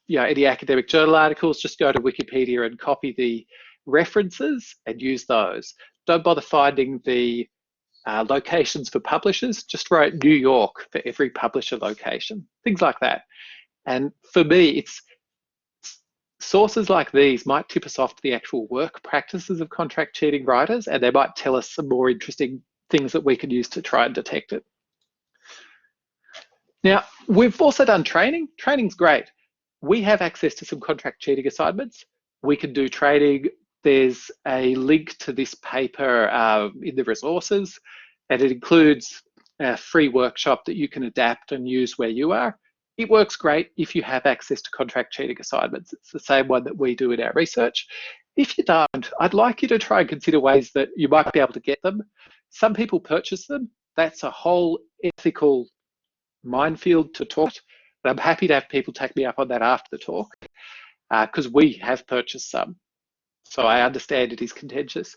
any academic journal articles, just go to Wikipedia and copy the references and use those. Don't bother finding the locations for publishers, just write New York for every publisher location, things like that. And for me, it's sources like these might tip us off to the actual work practices of contract cheating writers, and they might tell us some more interesting things that we can use to try and detect it. Now, we've also done training. Training's great. We have access to some contract cheating assignments. We can do training. There's a link to this paper in the resources, and it includes a free workshop that you can adapt and use where you are. It works great if you have access to contract cheating assignments. It's the same one that we do in our research. If you don't, I'd like you to try and consider ways that you might be able to get them. Some people purchase them. That's a whole ethical minefield to talk. But I'm happy to have people take me up on that after the talk, because we have purchased some. So I understand it is contentious.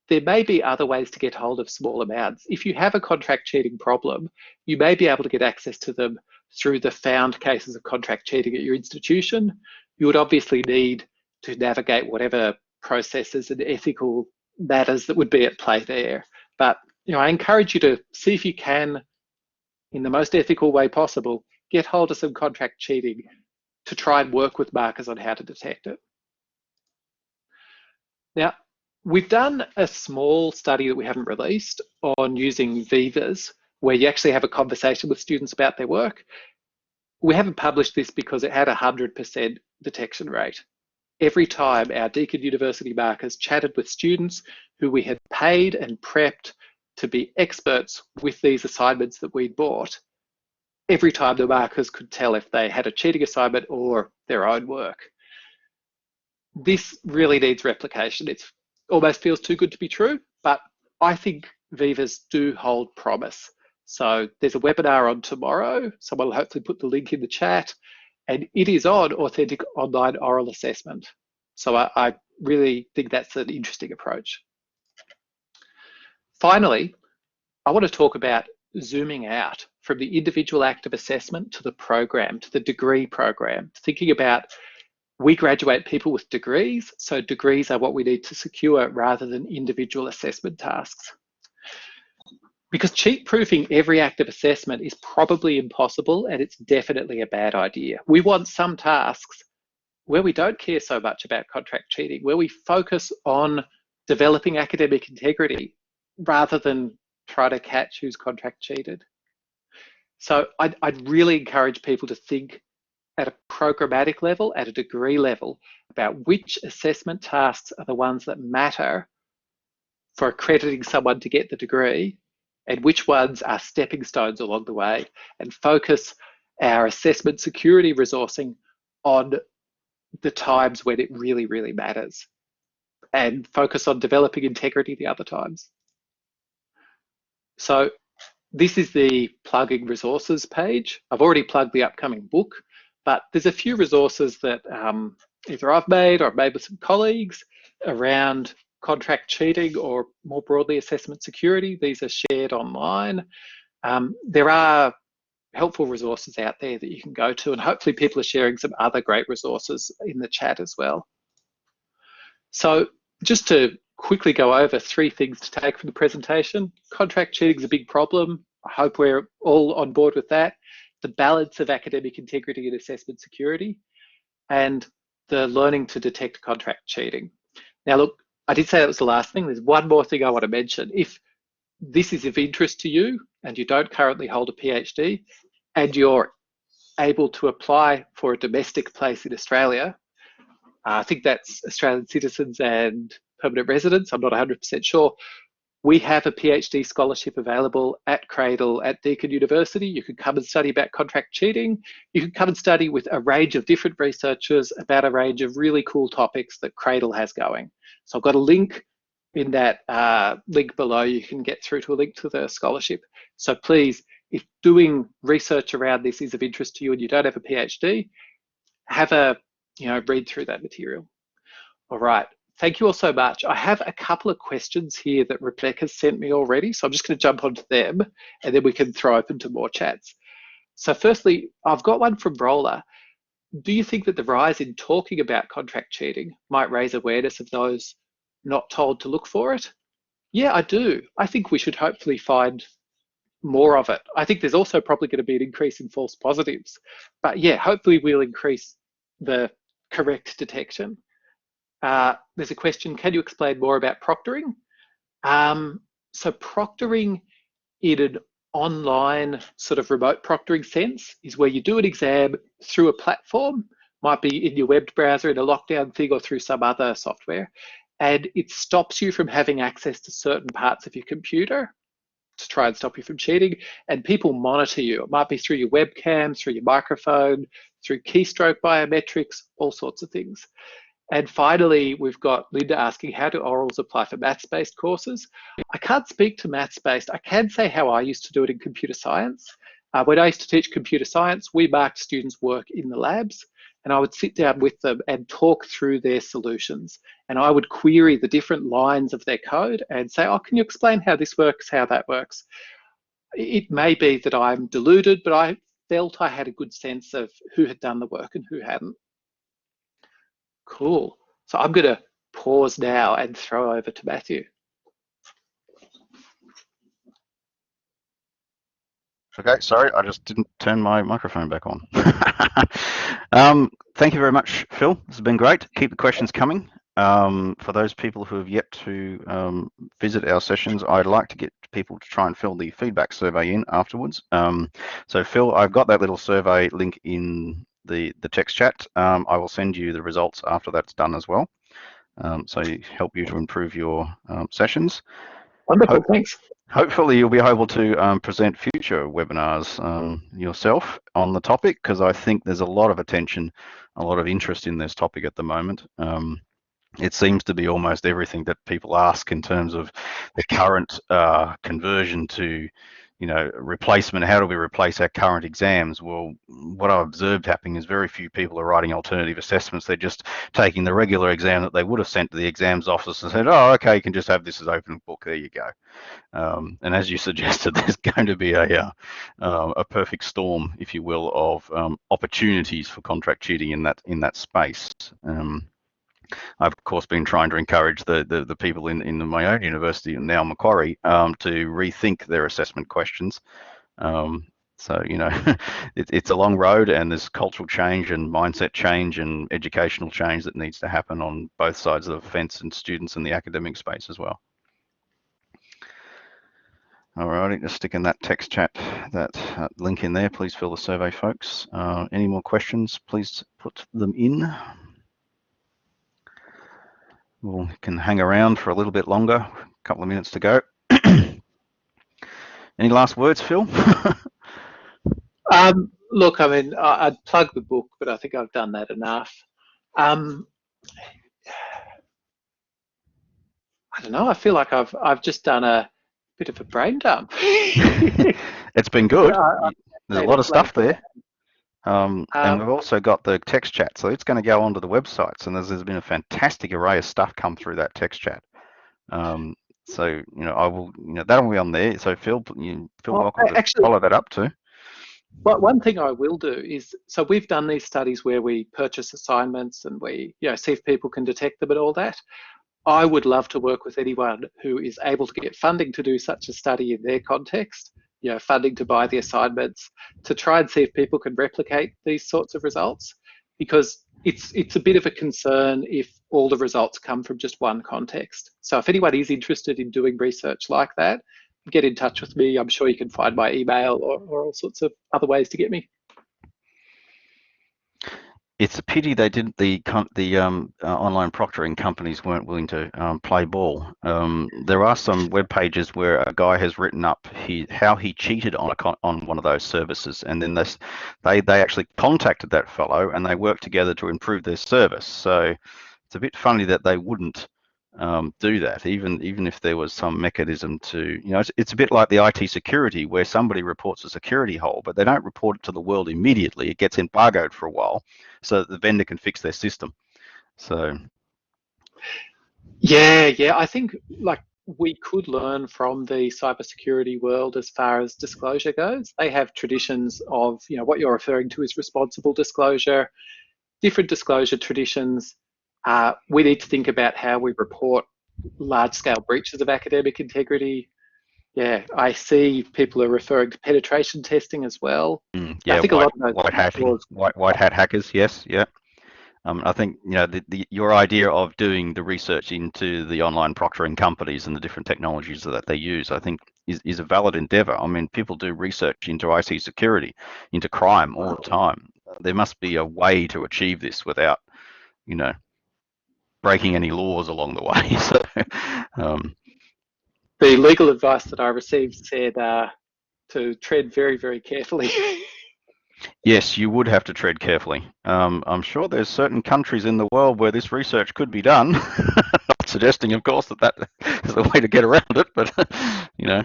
There may be other ways to get hold of small amounts. If you have a contract cheating problem, you may be able to get access to them through the found cases of contract cheating at your institution. You would obviously need to navigate whatever processes and ethical matters that would be at play there. But I encourage you to see if you can, in the most ethical way possible, get hold of some contract cheating to try and work with markers on how to detect it. Now, we've done a small study that we haven't released on using Vivas, where you actually have a conversation with students about their work. We haven't published this because it had a 100% detection rate. Every time our Deakin University markers chatted with students who we had paid and prepped to be experts with these assignments that we'd bought, every time the markers could tell if they had a cheating assignment or their own work. This really needs replication. It almost feels too good to be true, but I think Vivas do hold promise. So there's a webinar on tomorrow. Someone will hopefully put the link in the chat, and it is on authentic online oral assessment. So I really think that's an interesting approach. Finally, I want to talk about zooming out from the individual active assessment to the program, to the degree program, thinking about we graduate people with degrees, so degrees are what we need to secure rather than individual assessment tasks. Because cheat-proofing every active assessment is probably impossible, and it's definitely a bad idea. We want some tasks where we don't care so much about contract cheating, where we focus on developing academic integrity rather than try to catch who's contract cheated. So I'd really encourage people to think at a programmatic level, at a degree level, about which assessment tasks are the ones that matter for accrediting someone to get the degree, and which ones are stepping stones along the way, and focus our assessment security resourcing on the times when it really, really matters, and focus on developing integrity the other times. So this is the plugging resources page. I've already plugged the upcoming book, but there's a few resources that either I've made or I've made with some colleagues around contract cheating or more broadly assessment security. These are shared online. There are helpful resources out there that you can go to, and hopefully people are sharing some other great resources in the chat as well. So just to quickly go over 3 things to take from the presentation. Contract cheating is a big problem. I hope we're all on board with that. The balance of academic integrity and assessment security, and the learning to detect contract cheating. Now look, I did say that was the last thing. There's one more thing I want to mention. If this is of interest to you and you don't currently hold a PhD and you're able to apply for a domestic place in Australia, I think that's Australian citizens and permanent residents, I'm not 100% sure. We have a PhD scholarship available at Cradle at Deakin University. You can come and study about contract cheating. You can come and study with a range of different researchers about a range of really cool topics that Cradle has going. So I've got a link in that link below. You can get through to a link to the scholarship. So please, if doing research around this is of interest to you and you don't have a PhD, have a read through that material. All right. Thank you all so much. I have a couple of questions here that Rebecca's sent me already, so I'm just going to jump onto them and then we can throw open to more chats. So firstly, I've got one from Roller. Do you think that the rise in talking about contract cheating might raise awareness of those not told to look for it? Yeah, I do. I think we should hopefully find more of it. I think there's also probably going to be an increase in false positives. But yeah, hopefully we'll increase the correct detection. There's a question, can you explain more about proctoring? So proctoring in an online sort of remote proctoring sense is where you do an exam through a platform, might be in your web browser in a lockdown thing or through some other software, and it stops you from having access to certain parts of your computer to try and stop you from cheating, and people monitor you. It might be through your webcam, through your microphone, through keystroke biometrics, all sorts of things. And finally, we've got Linda asking, how do orals apply for maths-based courses? I can't speak to maths-based. I can say how I used to do it in computer science. When I used to teach computer science, we marked students' work in the labs, and I would sit down with them and talk through their solutions. And I would query the different lines of their code and say, oh, can you explain how this works, how that works? It may be that I'm deluded, but I felt I had a good sense of who had done the work and who hadn't. Cool. So I'm going to pause now and throw over to Matthew. Okay, sorry, I just didn't turn my microphone back on. Thank you very much, Phil. This has been great. Keep the questions coming. For those people who have yet to visit our sessions, I'd like to get people to try and fill the feedback survey in afterwards. So Phil, I've got that little survey link in the text chat. I will send you the results after that's done as well. So help you to improve your sessions. Wonderful, thanks. Hopefully you'll be able to present future webinars yourself on the topic, because I think there's a lot of attention, a lot of interest in this topic at the moment. It seems to be almost everything that people ask in terms of the current conversion to, replacement. How do we replace our current exams? Well, what I've observed happening is very few people are writing alternative assessments. They're just taking the regular exam that they would have sent to the exams office and said, oh, okay, you can just have this as open book. There you go. And as you suggested, there's going to be a perfect storm, if you will, of opportunities for contract cheating in that space. I've of course been trying to encourage the people in my own university, and now Macquarie, to rethink their assessment questions. So it's a long road, and there's cultural change and mindset change and educational change that needs to happen on both sides of the fence, and students in the academic space as well. Alrighty, just stick in that text chat, that link in there. Please fill the survey, folks. Any more questions, please put them in. We can hang around for a little bit longer, a couple of minutes to go. Any last words, Phil? Look, I mean, I'd plug the book, but I think I've done that enough. I don't know, I feel like I've just done a bit of a brain dump. It's been good. There's a lot of stuff there. And we've also got the text chat, so it's going to go onto the websites, and there's been a fantastic array of stuff come through that text chat. So I will, that'll be on there. So Phil, welcome to actually follow that up too. But one thing I will do is, so we've done these studies where we purchase assignments and we, see if people can detect them and all that. I would love to work with anyone who is able to get funding to do such a study in their context, funding to buy the assignments, to try and see if people can replicate these sorts of results, because it's a bit of a concern if all the results come from just one context. So if anyone is interested in doing research like that, get in touch with me. I'm sure you can find my email or all sorts of other ways to get me. It's a pity they didn't. The online proctoring companies weren't willing to play ball. There are some web pages where a guy has written up how he cheated on one of those services, and then they actually contacted that fellow and they worked together to improve their service. So it's a bit funny that they wouldn't do that, even if there was some mechanism to, it's a bit like the IT security, where somebody reports a security hole, but they don't report it to the world immediately. It gets embargoed for a while so that the vendor can fix their system. So yeah, I think we could learn from the cybersecurity world as far as disclosure goes. They have traditions of, what you're referring to is responsible disclosure, different disclosure traditions. We need to think about how we report large-scale breaches of academic integrity. Yeah, I see people are referring to penetration testing as well. I Yeah, think a lot of those white hatting, laws, white hat hackers. Yes, yeah. I think your idea of doing the research into the online proctoring companies and the different technologies that they use, I think, is a valid endeavor. I mean, people do research into IT security, into crime all the time. There must be a way to achieve this without, you know, breaking any laws along the way. So, the legal advice that I received said to tread very, very carefully. yes, you would have to tread carefully. I'm sure there's certain countries in the world where this research could be done. Not suggesting, of course, that is the way to get around it, but you know.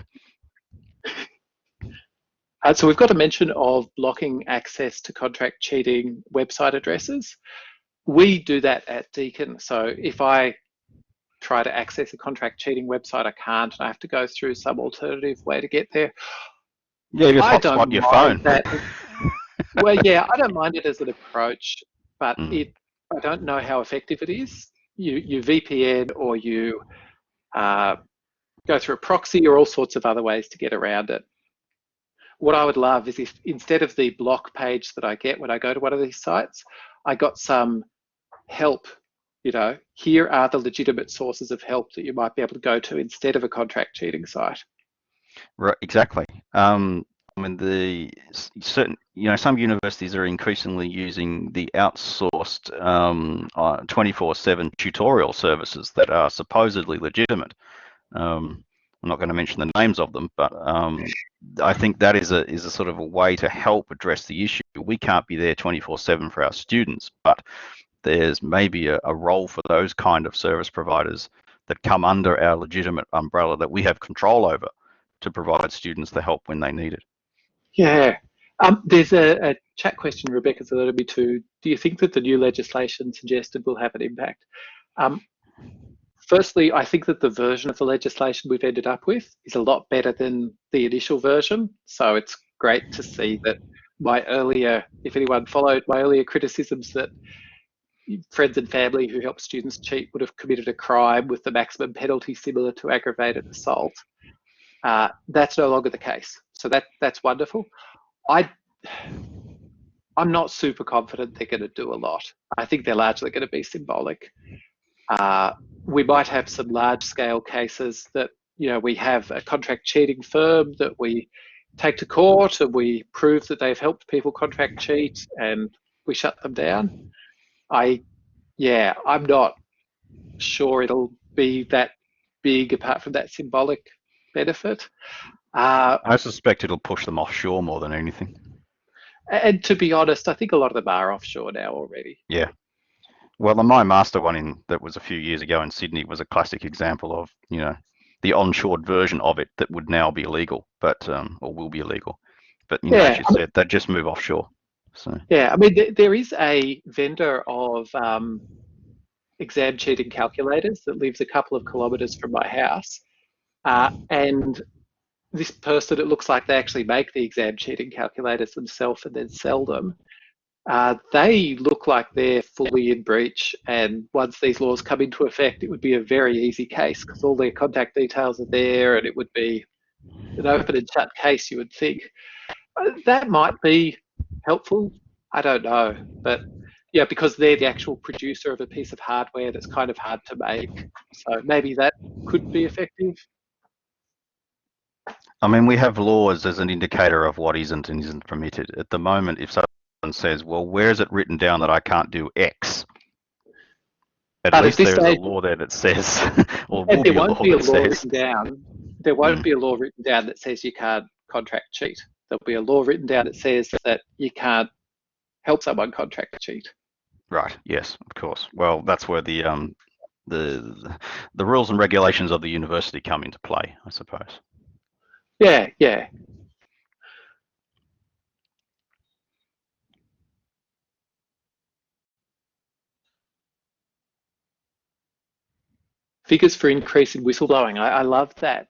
So we've got a mention of blocking access to contract cheating website addresses. We do that at Deakin. So if I try to access a contract cheating website, I can't, and I have to go through some alternative way to get there. Yeah, you just I hotspot don't your mind phone. that. Well, yeah, I don't mind it as an approach, but Mm. I don't know how effective it is. You VPN or you go through a proxy or all sorts of other ways to get around it. What I would love is if instead of the block page that I get when I go to one of these sites, I got some help. Here are the legitimate sources of help that you might be able to go to instead of a contract cheating site. Right, exactly. I mean, some universities are increasingly using the outsourced 24/7 tutorial services that are supposedly legitimate. I'm not going to mention the names of them, but I think that is a sort of a way to help address the issue. We can't be there 24/7 for our students, but there's maybe a role for those kind of service providers that come under our legitimate umbrella that we have control over to provide students the help when they need it. Yeah. There's a chat question Rebecca's alerted me to. Do you think that the new legislation suggested will have an impact? Firstly, I think that the version of the legislation we've ended up with is a lot better than the initial version. So it's great to see that if anyone followed my earlier criticisms that friends and family who help students cheat would have committed a crime with the maximum penalty similar to aggravated assault. That's no longer the case. So that's wonderful. I'm not super confident they're going to do a lot. I think they're largely going to be symbolic. We might have some large scale cases that, we have a contract cheating firm that we take to court and we prove that they've helped people contract cheat and we shut them down. I'm not sure it'll be that big apart from that symbolic benefit. I suspect it'll push them offshore more than anything. And to be honest, I think a lot of them are offshore now already. Yeah. Well, the My Master one that was a few years ago in Sydney was a classic example of, the onshored version of it that would now be illegal, but or will be illegal. But as you said, they'd just move offshore. So yeah, I mean, there is a vendor of exam cheating calculators that lives a couple of kilometres from my house, and this person, it looks like they actually make the exam cheating calculators themselves and then sell them. They look like they're fully in breach, and once these laws come into effect, it would be a very easy case because all their contact details are there, and it would be an open and shut case, you would think. That might be helpful. I don't know, but yeah, because they're the actual producer of a piece of hardware that's kind of hard to make, so maybe that could be effective. I mean, we have laws as an indicator of what isn't and isn't permitted. At the moment, if someone says, well, where is it written down that I can't do X? At But at least this there is a stage, law there that says, or and will there be a won't law be a that law says, written down. There won't be a law written down that says you can't contract cheat. There'll be a law written down that says that you can't help someone contract cheat. right, yes, of course. Well, that's where the rules and regulations of the university come into play, I suppose. Yeah, yeah. Figures for increasing whistleblowing. I love that.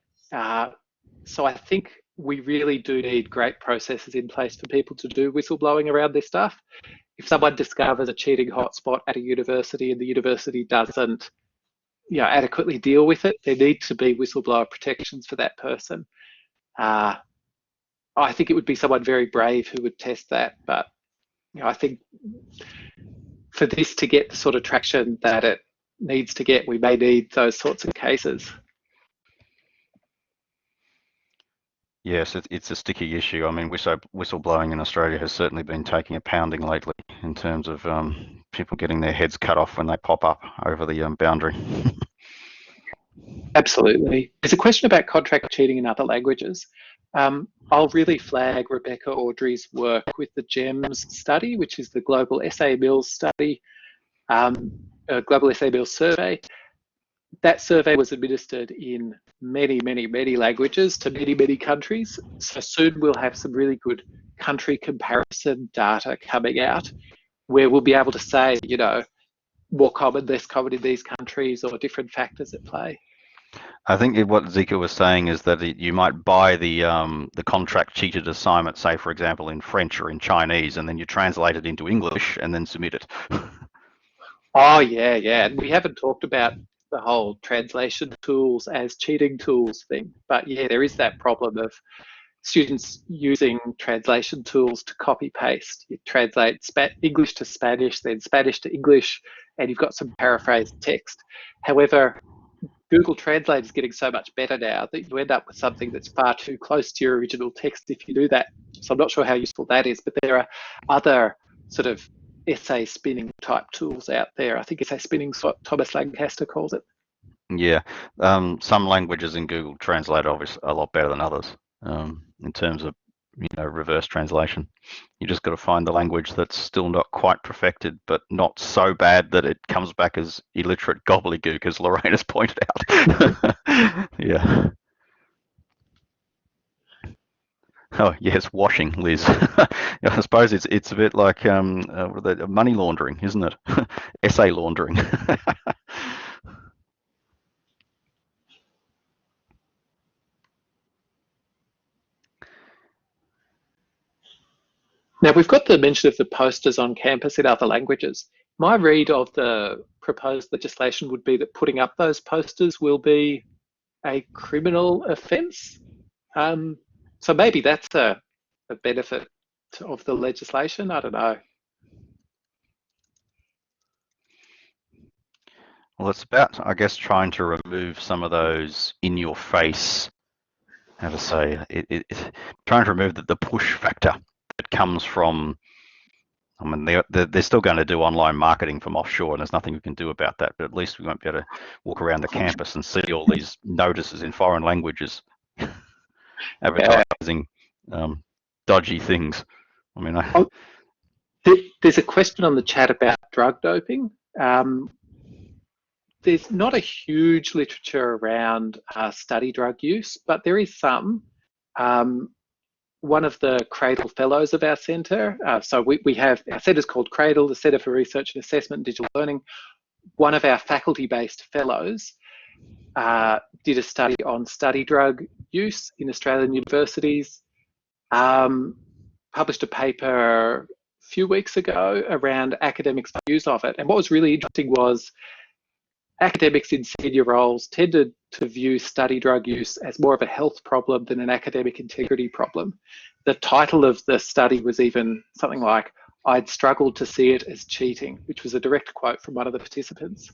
So I think we really do need great processes in place for people to do whistleblowing around this stuff. If someone discovers a cheating hotspot at a university and the university doesn't adequately deal with it. There need to be whistleblower protections for that person. I think it would be someone very brave who would test that, but I think for this to get the sort of traction that it needs to get, we may need those sorts of cases. Yes, it's a sticky issue. I mean, whistleblowing in Australia has certainly been taking a pounding lately in terms of people getting their heads cut off when they pop up over the boundary. Absolutely. There's a question about contract cheating in other languages. I'll really flag Rebecca Audrey's work with the GEMS study, which is the Global SA Mills study, Global SA Mills survey. That survey was administered in many, many, many languages to many, many countries. So soon we'll have some really good country comparison data coming out where we'll be able to say, more common, less common in these countries, or different factors at play. I think what Zika was saying is that you might buy the contract cheated assignment, say for example in French or in Chinese, and then you translate it into English and then submit it. Oh yeah, yeah. And we haven't talked about the whole translation tools as cheating tools thing, but yeah, there is that problem of students using translation tools to copy paste. You translate English to Spanish, then Spanish to English, and you've got some paraphrased text. However, Google Translate is getting so much better now that you end up with something that's far too close to your original text if you do that. So I'm not sure how useful that is, but there are other sort of essay spinning type tools out there. I think essay spinning is what Thomas Lancaster calls it. Yeah, some languages in Google Translate are obviously a lot better than others in terms of reverse translation. You just got to find the language that's still not quite perfected, but not so bad that it comes back as illiterate gobbledygook, as Lorraine has pointed out. Yeah. Oh yes, washing, Liz. I suppose it's a bit like money laundering, isn't it? Essay laundering. Now, we've got the mention of the posters on campus in other languages. My read of the proposed legislation would be that putting up those posters will be a criminal offence. So maybe that's a benefit of the legislation. I don't know. Well, it's about, I guess, trying to remove some of those in-your-face, how to say, trying to remove the push factor that comes from, I mean, they're still going to do online marketing from offshore, and there's nothing we can do about that, but at least we won't be able to walk around the campus and see all these notices in foreign languages advertising dodgy things. I mean, there's a question on the chat about drug doping. There's not a huge literature around study drug use, but there is some. One of the Cradle Fellows of our centre, so we have, our centre is called Cradle, the Centre for Research and Assessment and Digital Learning. One of our faculty-based fellows did a study on study drug use in Australian universities, published a paper a few weeks ago around academics' views of it. And what was really interesting was academics in senior roles tended to view study drug use as more of a health problem than an academic integrity problem. The title of the study was even something like, "I'd struggled to see it as cheating," which was a direct quote from one of the participants.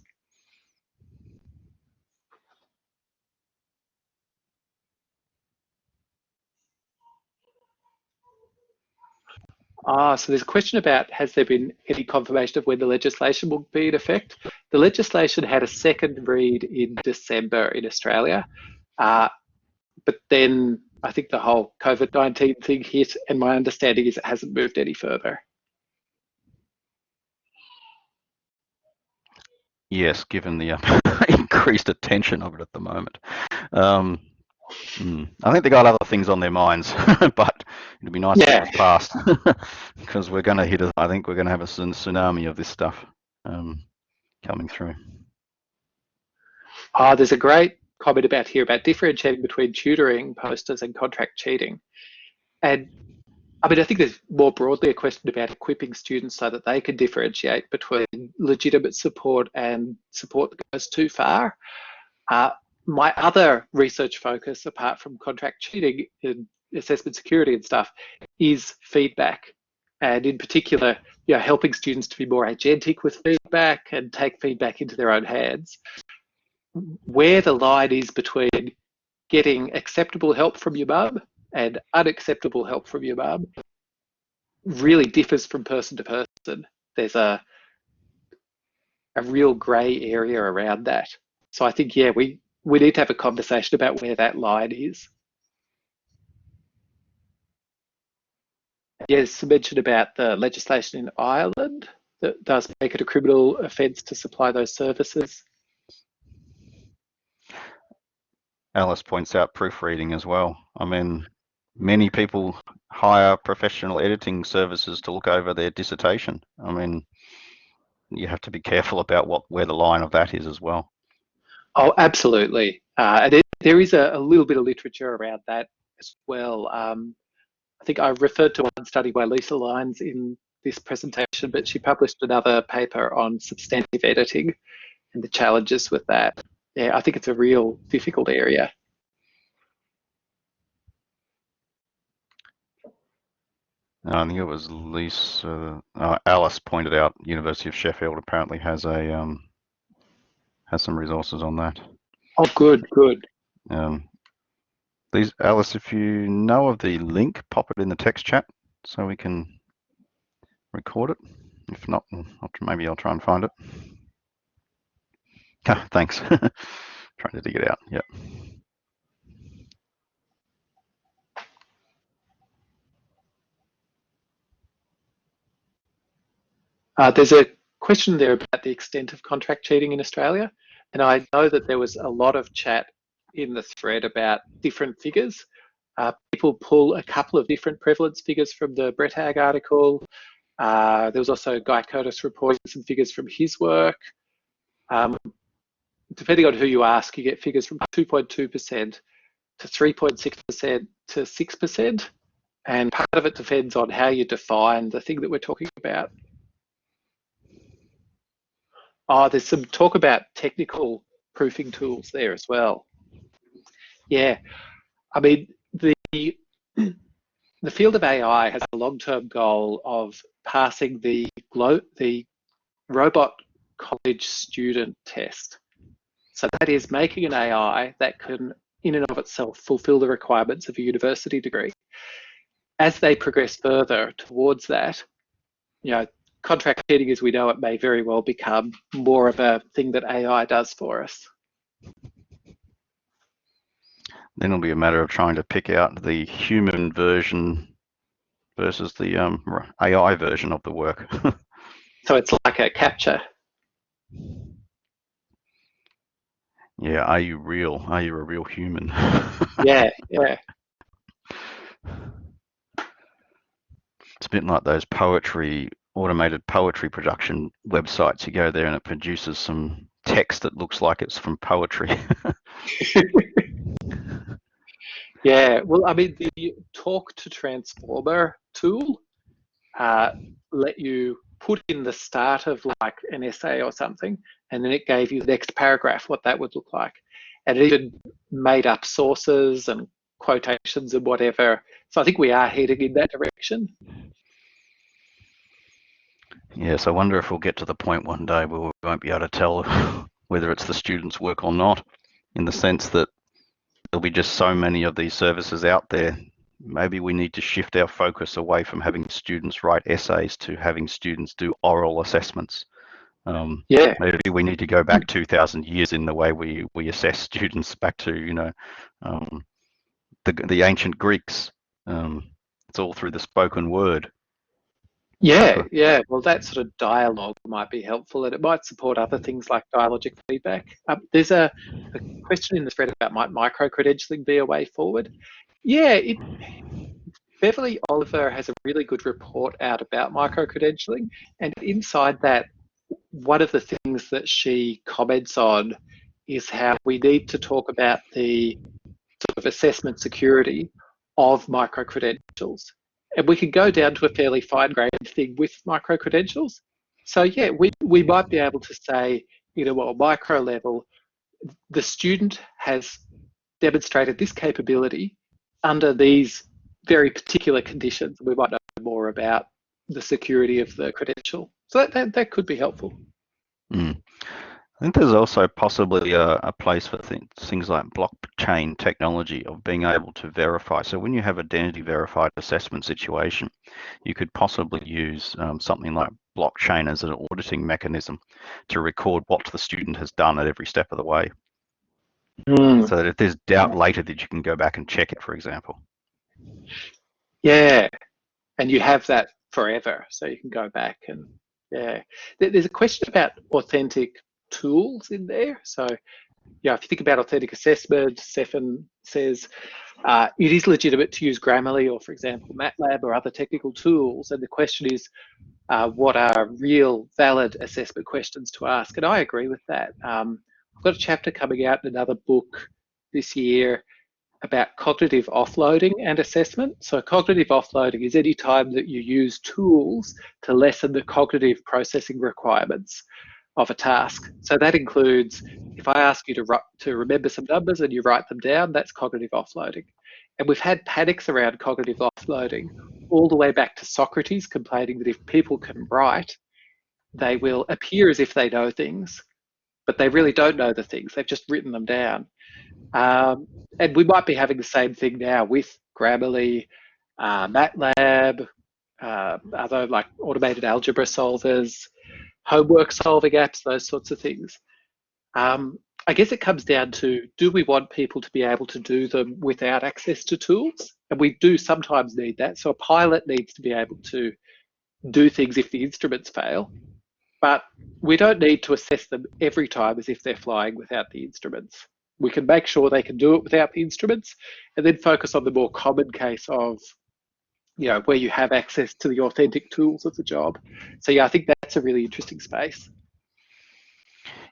So there's a question about, has there been any confirmation of when the legislation will be in effect? The legislation had a second read in December in Australia, but then I think the whole COVID-19 thing hit, and my understanding is it hasn't moved any further. yes, given the increased attention of it at the moment. I think they got other things on their minds, but it'd be nice if it was passed because we're going to hit. I think we're going to have a tsunami of this stuff coming through. There's a great comment about differentiating between tutoring posters and contract cheating, and I mean, I think there's more broadly a question about equipping students so that they can differentiate between legitimate support and support that goes too far. My other research focus, apart from contract cheating and assessment security and stuff, is feedback. And in particular, helping students to be more agentic with feedback and take feedback into their own hands. Where the line is between getting acceptable help from your mum and unacceptable help from your mum really differs from person to person. There's a real grey area around that. So I think, we need to have a conversation about where that line is. Yes, mentioned about the legislation in Ireland that does make it a criminal offence to supply those services. Alice points out proofreading as well. I mean, many people hire professional editing services to look over their dissertation. I mean, you have to be careful about where the line of that is as well. Oh, absolutely. There is a little bit of literature around that as well. I think I referred to one study by Lisa Lyons in this presentation, but she published another paper on substantive editing and the challenges with that. Yeah, I think it's a real difficult area. I think it was Lisa. Alice pointed out University of Sheffield apparently has some resources on that. Oh, good. Alice, if you know of the link, pop it in the text chat so we can record it. If not, maybe I'll try and find it. Thanks. Trying to dig it out. Yep. There's a question there about the extent of contract cheating in Australia, and I know that there was a lot of chat in the thread about different figures. People pull a couple of different prevalence figures from the Brett Hag article. There was also Guy Curtis reporting some figures from his work. Depending on who you ask, you get figures from 2.2% to 3.6% to 6%, and part of it depends on how you define the thing that we're talking about. Oh, there's some talk about technical proofing tools there as well. Yeah, I mean, the field of AI has a long-term goal of passing the robot college student test. So that is making an AI that can, in and of itself, fulfill the requirements of a university degree. As they progress further towards that, contract cheating as we know it may very well become more of a thing that AI does for us. Then it'll be a matter of trying to pick out the human version versus the AI version of the work. So it's like a captcha. Yeah, are you real? Are you a real human? Yeah. It's a bit like those automated poetry production websites. You go there and it produces some text that looks like it's from poetry. Yeah, well, I mean, the talk to transformer tool let you put in the start of like an essay or something, and then it gave you the next paragraph, what that would look like. And it even made up sources and quotations and whatever. So I think we are heading in that direction. Yes, I wonder if we'll get to the point one day where we won't be able to tell whether it's the student's work or not, in the sense that there'll be just so many of these services out there. Maybe we need to shift our focus away from having students write essays to having students do oral assessments. Yeah. Maybe we need to go back 2,000 years in the way we assess students, back to the ancient Greeks. It's all through the spoken word. Yeah. Well, that sort of dialogue might be helpful, and it might support other things like dialogic feedback. There's a question in the thread about might micro-credentialing be a way forward? Yeah, Beverly Oliver has a really good report out about micro-credentialing, and inside that, one of the things that she comments on is how we need to talk about the sort of assessment security of micro-credentials. And we can go down to a fairly fine-grained thing with micro-credentials. So yeah, we might be able to say, you know, a micro level, the student has demonstrated this capability under these very particular conditions. We might know more about the security of the credential. So that could be helpful. Mm. I think there's also possibly a place for things like blockchain technology of being able to verify. So when you have identity verified assessment situation, you could possibly use something like blockchain as an auditing mechanism to record what the student has done at every step of the way. So that if there's doubt later, that you can go back and check it, for example. Yeah, and you have that forever, so you can go back and, yeah. There's a question about authentic tools in there. So, yeah, if you think about authentic assessment, Stefan says it is legitimate to use Grammarly or, for example, MATLAB or other technical tools. And the question is, what are real valid assessment questions to ask? And I agree with that. I've got a chapter coming out in another book this year about cognitive offloading and assessment. So cognitive offloading is any time that you use tools to lessen the cognitive processing requirements of a task. So that includes, if I ask you to remember some numbers and you write them down, that's cognitive offloading. And we've had panics around cognitive offloading all the way back to Socrates complaining that if people can write, they will appear as if they know things, but they really don't know the things. They've just written them down. And we might be having the same thing now with Grammarly, MATLAB, other like automated algebra solvers, homework solving apps, those sorts of things. I guess it comes down to, do we want people to be able to do them without access to tools? And we do sometimes need that. So a pilot needs to be able to do things if the instruments fail, but we don't need to assess them every time as if they're flying without the instruments. We can make sure they can do it without the instruments and then focus on the more common case of, you know, where you have access to the authentic tools of the job. So yeah, I think that's a really interesting space.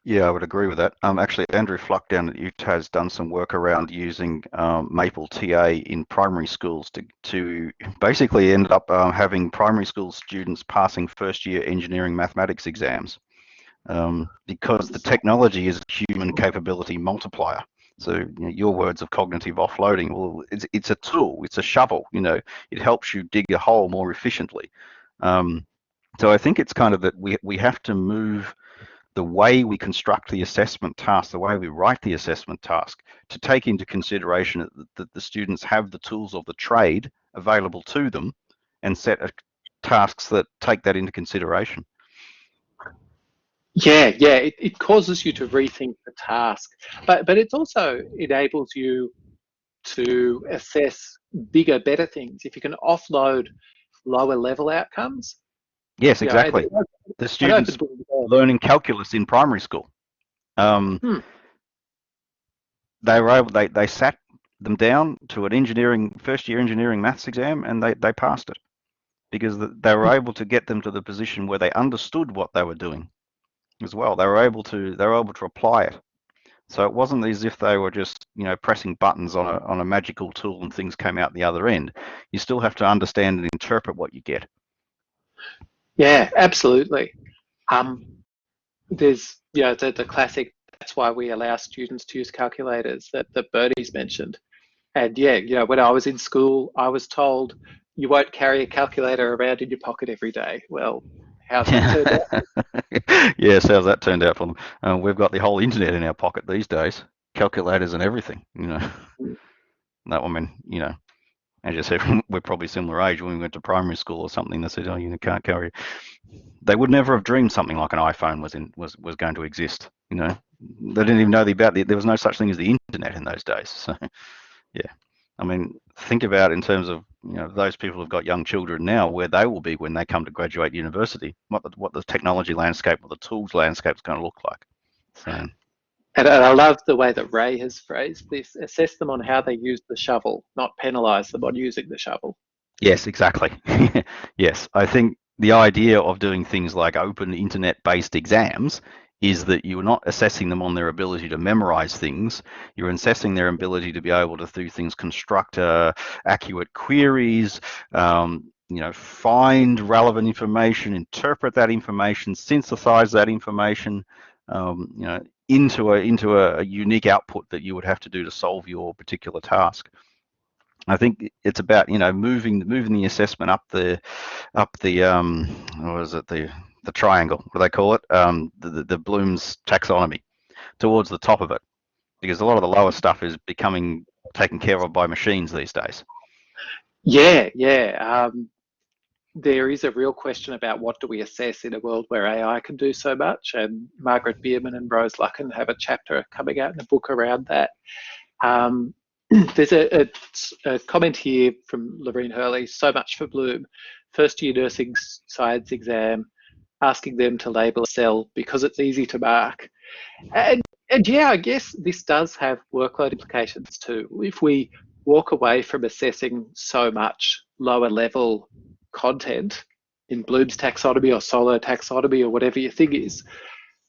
Yeah, I would agree with that. Actually, Andrew Fluck down at Utah has done some work around using Maple TA in primary schools to basically end up having primary school students passing first-year engineering mathematics exams because the technology is a human capability multiplier. So you know, your words of cognitive offloading, well, it's a tool, it's a shovel. You know, it helps you dig a hole more efficiently. So I think it's kind of that we have to move the way we construct the assessment task, the way we write the assessment task, to take into consideration that the students have the tools of the trade available to them and set tasks that take that into consideration. Yeah, it causes you to rethink the task, but it also enables you to assess bigger, better things. If you can offload lower level outcomes. Yes, exactly. The students learning calculus in primary school. They were able, they sat them down to an first year engineering maths exam, and they passed it because they were able to get them to the position where they understood what they were doing as well. They were able to apply it. So it wasn't as if they were just, you know, pressing buttons on a magical tool and things came out the other end. You still have to understand and interpret what you get. Yeah, absolutely. There's, you know, the classic, that's why we allow students to use calculators that Bernie's mentioned. And yeah, you know, when I was in school, I was told you won't carry a calculator around in your pocket every day. Well, how's that turned out? Yes, how's that turned out for them? We've got the whole internet in our pocket these days, calculators and everything, you know. That woman, you know, as you said, we're probably similar age. When we went to primary school or something, they said, "Oh, you can't carry." They would never have dreamed something like an iPhone was going to exist. You know, they didn't even know there was no such thing as the internet in those days. So, yeah, I mean, think about in terms of, you know, those people who've got young children now, where they will be when they come to graduate university, what the technology landscape or the tools landscape is going to look like. So. And I love the way that Ray has phrased this: assess them on how they use the shovel, not penalise them on using the shovel. Yes, exactly. Yes, I think the idea of doing things like open internet-based exams is that you're not assessing them on their ability to memorize things. You're assessing their ability to be able to do things, construct accurate queries, find relevant information, interpret that information, synthesize that information, into a unique output that you would have to do to solve your particular task. I think it's about moving the assessment up the what is it, the triangle, what do they call it, the Bloom's taxonomy, towards the top of it, because a lot of the lower stuff is becoming taken care of by machines these days. Yeah. There is a real question about what do we assess in a world where AI can do so much, and Margaret Bierman and Rose Luckin have a chapter coming out in the book around that. There's a comment here from Lorraine Hurley, so much for Bloom. First year nursing science exam, asking them to label a cell because it's easy to mark. And yeah, I guess this does have workload implications too. If we walk away from assessing so much lower level content in Bloom's taxonomy or Solo taxonomy or whatever your thing is,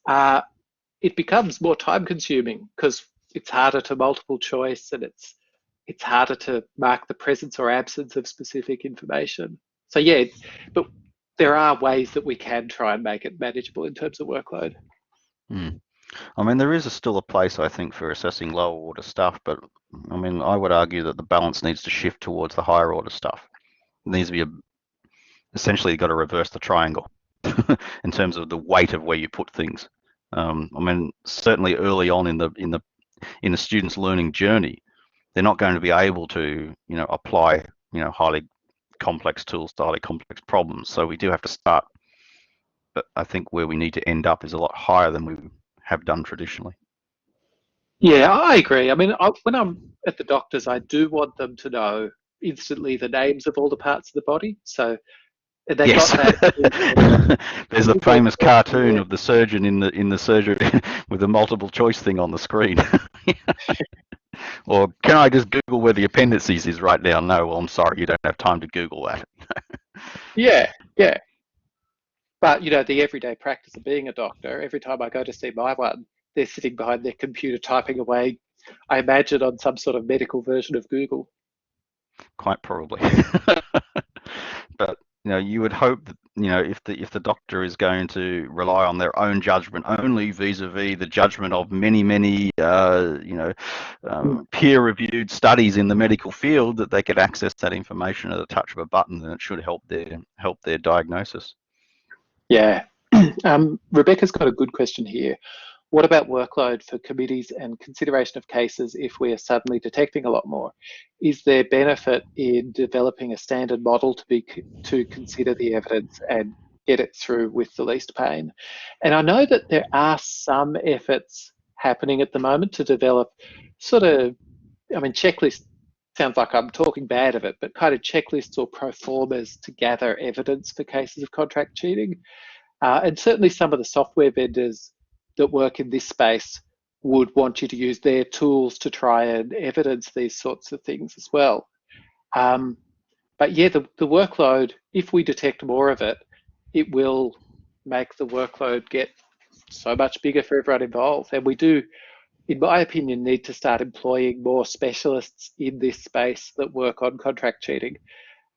it becomes more time consuming because it's harder to multiple choice, and it's harder to mark the presence or absence of specific information. So yeah, but there are ways that we can try and make it manageable in terms of workload. I mean, there is still a place, I think, for assessing lower order stuff, but I mean, I would argue that the balance needs to shift towards the higher order stuff. It needs to be essentially got to reverse the triangle in terms of the weight of where you put things. I mean, certainly early on in the student's learning journey, they're not going to be able to apply highly complex tools to highly complex problems. So we do have to start, but I think where we need to end up is a lot higher than we have done traditionally. Yeah, I agree. I mean, when I'm at the doctors, I do want them to know instantly the names of all the parts of the body. So they Yes. got that. There's a famous cartoon of the surgeon in the surgery with the multiple choice thing on the screen. Or can I just Google where the appendices is right now? No, well, I'm sorry, you don't have time to Google that. Yeah. But the everyday practice of being a doctor, every time I go to see my one, they're sitting behind their computer typing away, I imagine on some sort of medical version of Google. Quite probably. But you would hope that if the doctor is going to rely on their own judgment only vis-a-vis the judgment of many peer-reviewed studies in the medical field, that they could access that information at a touch of a button, and it should help their diagnosis. Yeah. Rebecca's got a good question here. What about workload for committees and consideration of cases if we are suddenly detecting a lot more? Is there benefit in developing a standard model to consider the evidence and get it through with the least pain? And I know that there are some efforts happening at the moment to develop checklists. Sounds like I'm talking bad of it, but kind of checklists or pro formas to gather evidence for cases of contract cheating. And certainly some of the software vendors that work in this space would want you to use their tools to try and evidence these sorts of things as well. But yeah, the workload, if we detect more of it, it will make the workload get so much bigger for everyone involved. And we do, in my opinion, need to start employing more specialists in this space that work on contract cheating.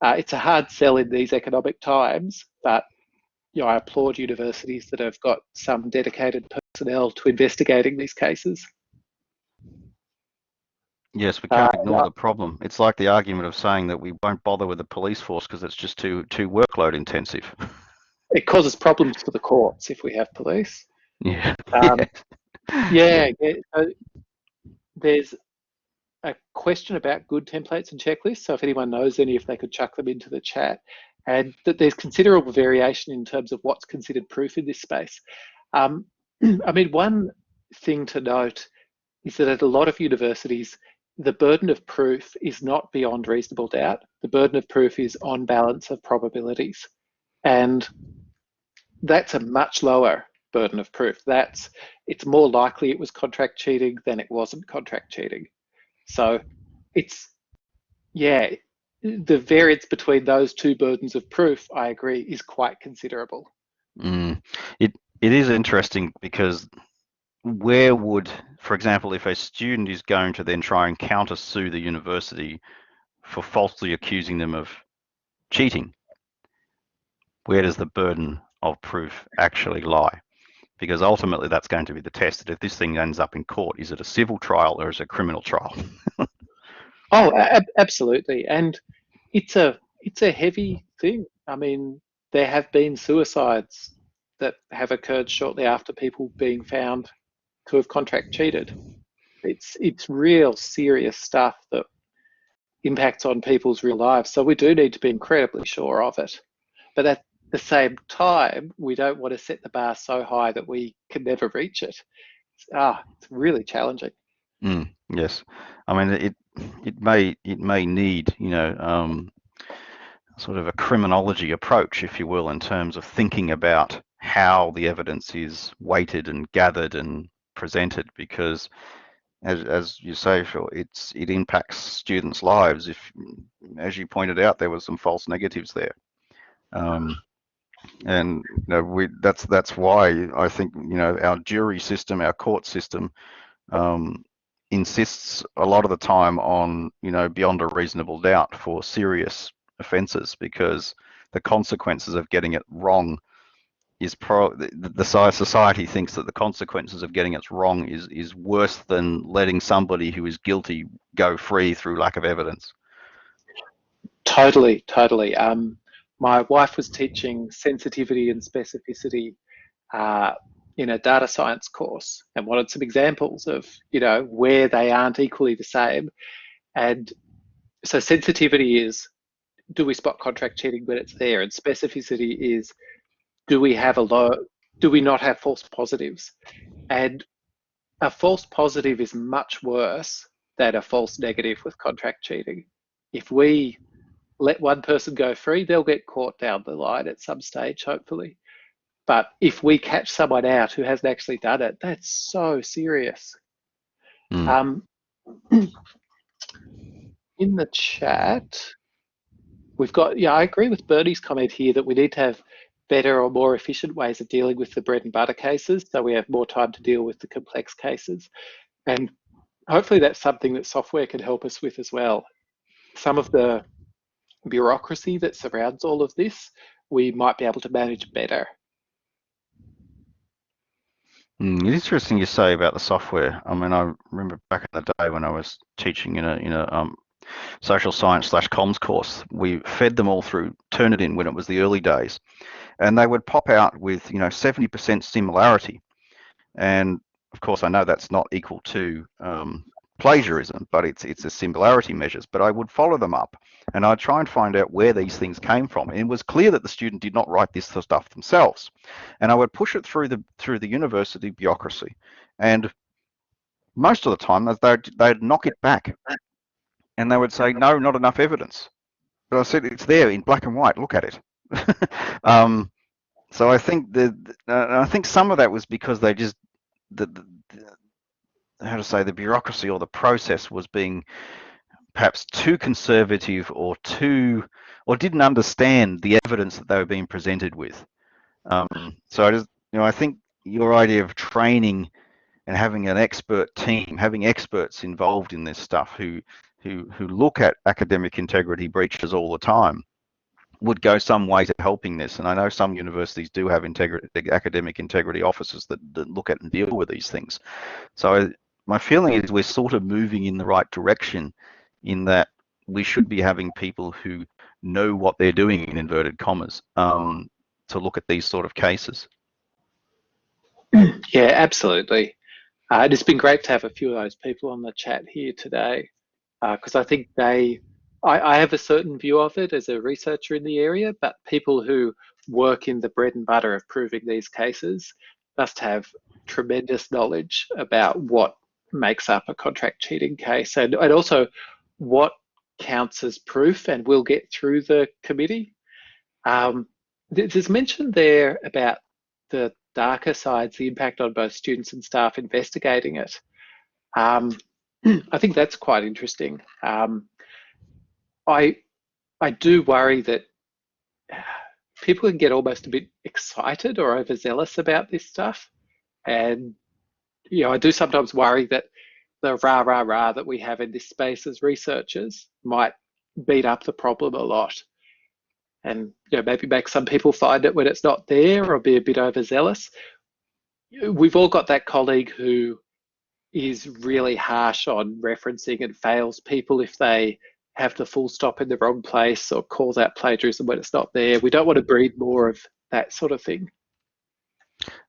It's a hard sell in these economic times, but I applaud universities that have got some dedicated personnel to investigating these cases. Yes, we can't ignore the problem. It's like the argument of saying that we won't bother with the police force because it's just too workload intensive. It causes problems for the courts if we have police. Yeah. Yeah. So there's a question about good templates and checklists. So if anyone knows any, if they could chuck them into the chat. And that there's considerable variation in terms of what's considered proof in this space. I mean, one thing to note is that at a lot of universities, the burden of proof is not beyond reasonable doubt. The burden of proof is on balance of probabilities. And that's a much lower burden of proof. It's more likely it was contract cheating than it wasn't contract cheating. So the variance between those two burdens of proof, I agree, is quite considerable. It is interesting because where would, for example, if a student is going to then try and counter-sue the university for falsely accusing them of cheating, where does the burden of proof actually lie? Because ultimately that's going to be the test. That if this thing ends up in court, is it a civil trial or is it a criminal trial? Oh, absolutely. And it's a heavy thing. I mean, there have been suicides that have occurred shortly after people being found to have contract cheated. It's real serious stuff that impacts on people's real lives. So we do need to be incredibly sure of it. But at the same time, we don't want to set the bar so high that we can never reach it. It's really challenging. Yes, I mean it may need sort of a criminology approach, if you will, in terms of thinking about how the evidence is weighted and gathered and presented, because as you say, Phil, it impacts students' lives. If, as you pointed out, there was some false negatives there, and that's why I think our jury system, our court system, um, insists a lot of the time on beyond a reasonable doubt for serious offences, because the consequences of getting it wrong is the society thinks that the consequences of getting it wrong is worse than letting somebody who is guilty go free through lack of evidence. Totally, totally. My wife was teaching sensitivity and specificity uh, in a data science course and wanted some examples of, where they aren't equally the same. And so sensitivity is, do we spot contract cheating when it's there? And specificity is, do we have do we not have false positives? And a false positive is much worse than a false negative with contract cheating. If we let one person go free, they'll get caught down the line at some stage, hopefully. But if we catch someone out who hasn't actually done it, that's so serious. Mm. Um, in the chat, we've got, yeah, I agree with Bernie's comment here that we need to have better or more efficient ways of dealing with the bread and butter cases so we have more time to deal with the complex cases. And hopefully that's something that software can help us with as well. Some of the bureaucracy that surrounds all of this, we might be able to manage better. It's interesting you say about the software. I mean, I remember back in the day when I was teaching in a social science slash comms course, we fed them all through Turnitin when it was the early days, and they would pop out with 70% similarity. And of course, I know that's not equal to plagiarism, but it's a similarity measures. But I would follow them up, and I'd try and find out where these things came from. And it was clear that the student did not write this stuff themselves, and I would push it through the university bureaucracy, and most of the time they'd knock it back, and they would say, no, not enough evidence. But I said, it's there in black and white. Look at it. So I think some of that was because they just the how to say, the bureaucracy or the process was being perhaps too conservative or didn't understand the evidence that they were being presented with. So I think your idea of training and having an expert team, having experts involved in this stuff who look at academic integrity breaches all the time would go some way to helping this. And I know some universities do have academic integrity officers that look at and deal with these things. So my feeling is we're sort of moving in the right direction, in that we should be having people who know what they're doing, in inverted commas, to look at these sort of cases. Yeah, absolutely. It's been great to have a few of those people on the chat here today because I think I have a certain view of it as a researcher in the area, but people who work in the bread and butter of proving these cases must have tremendous knowledge about what makes up a contract cheating case and also what counts as proof and will get through the committee. There's mention there about the darker sides, the impact on both students and staff investigating it. I think that's quite interesting. I do worry that people can get almost a bit excited or overzealous about this stuff. And, I do sometimes worry that the rah, rah, rah that we have in this space as researchers might beat up the problem a lot. And, maybe make some people find it when it's not there or be a bit overzealous. We've all got that colleague who is really harsh on referencing and fails people if they have the full stop in the wrong place or calls out plagiarism when it's not there. We don't want to breed more of that sort of thing.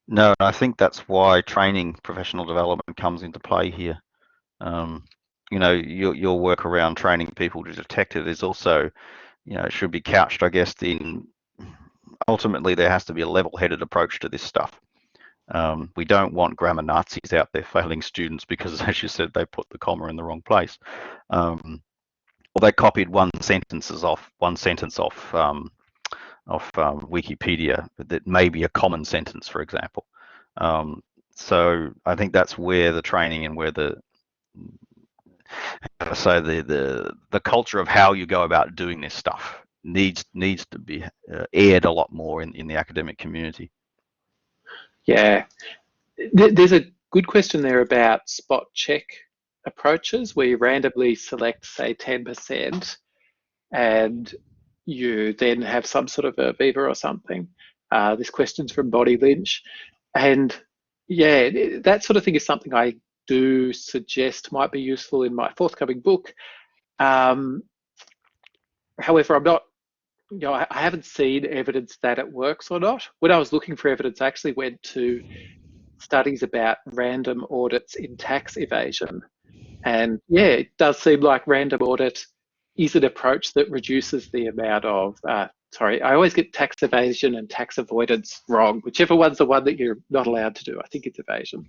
No, I think that's why training, professional development comes into play here. Your work around training people to detect it is also, it should be couched, I guess, in ultimately there has to be a level-headed approach to this stuff. We don't want grammar Nazis out there failing students because, as you said, they put the comma in the wrong place, or they copied one sentence off Wikipedia that may be a common sentence, for example. So I think that's where the training and where the culture of how you go about doing this stuff needs to be aired a lot more in the academic community. Yeah, there's a good question there about spot check approaches where you randomly select, say, 10%, and you then have some sort of a Viva or something. This question's from Body Lynch. And yeah, that sort of thing is something I do suggest might be useful in my forthcoming book. However, I'm not, I haven't seen evidence that it works or not. When I was looking for evidence, I actually went to studies about random audits in tax evasion. And yeah, it does seem like random audit is an approach that reduces the amount of, sorry, I always get tax evasion and tax avoidance wrong, whichever one's the one that you're not allowed to do. I think it's evasion.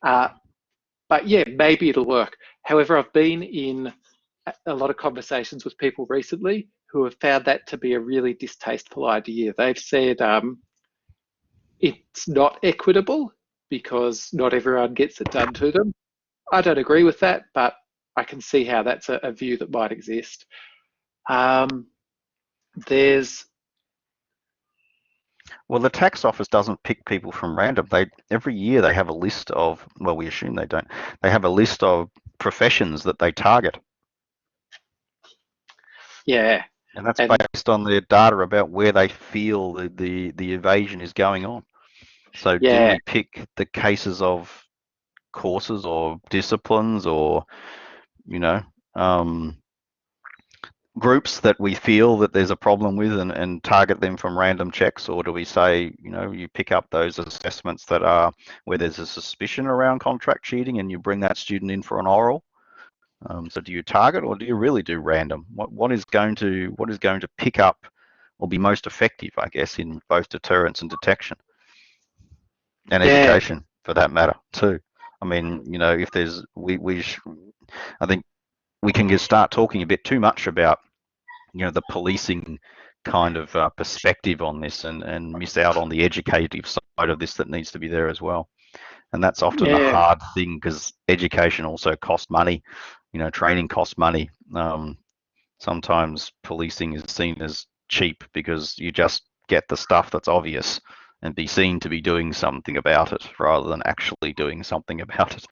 But yeah, maybe it'll work. However, I've been in a lot of conversations with people recently who have found that to be a really distasteful idea. They've said it's not equitable because not everyone gets it done to them. I don't agree with that, but I can see how that's a view that might exist. Well, the tax office doesn't pick people from random. Every year they have a list of, well, we assume they don't. They have a list of professions that they target. Yeah. And that's based on their data about where they feel the evasion is going on. So do we pick the cases of courses or disciplines or, groups that we feel that there's a problem with and target them from random checks, or do we say, you pick up those assessments that are where there's a suspicion around contract cheating and you bring that student in for an oral? So do you target or do you really do random? What is going to pick up or be most effective, I guess, in both deterrence and detection and education for that matter too? I mean, if there's I think we can start talking a bit too much about the policing kind of perspective on this and miss out on the educative side of this that needs to be there as well. And that's often the hard thing because education also costs money. Training costs money. Sometimes policing is seen as cheap because you just get the stuff that's obvious and be seen to be doing something about it rather than actually doing something about it.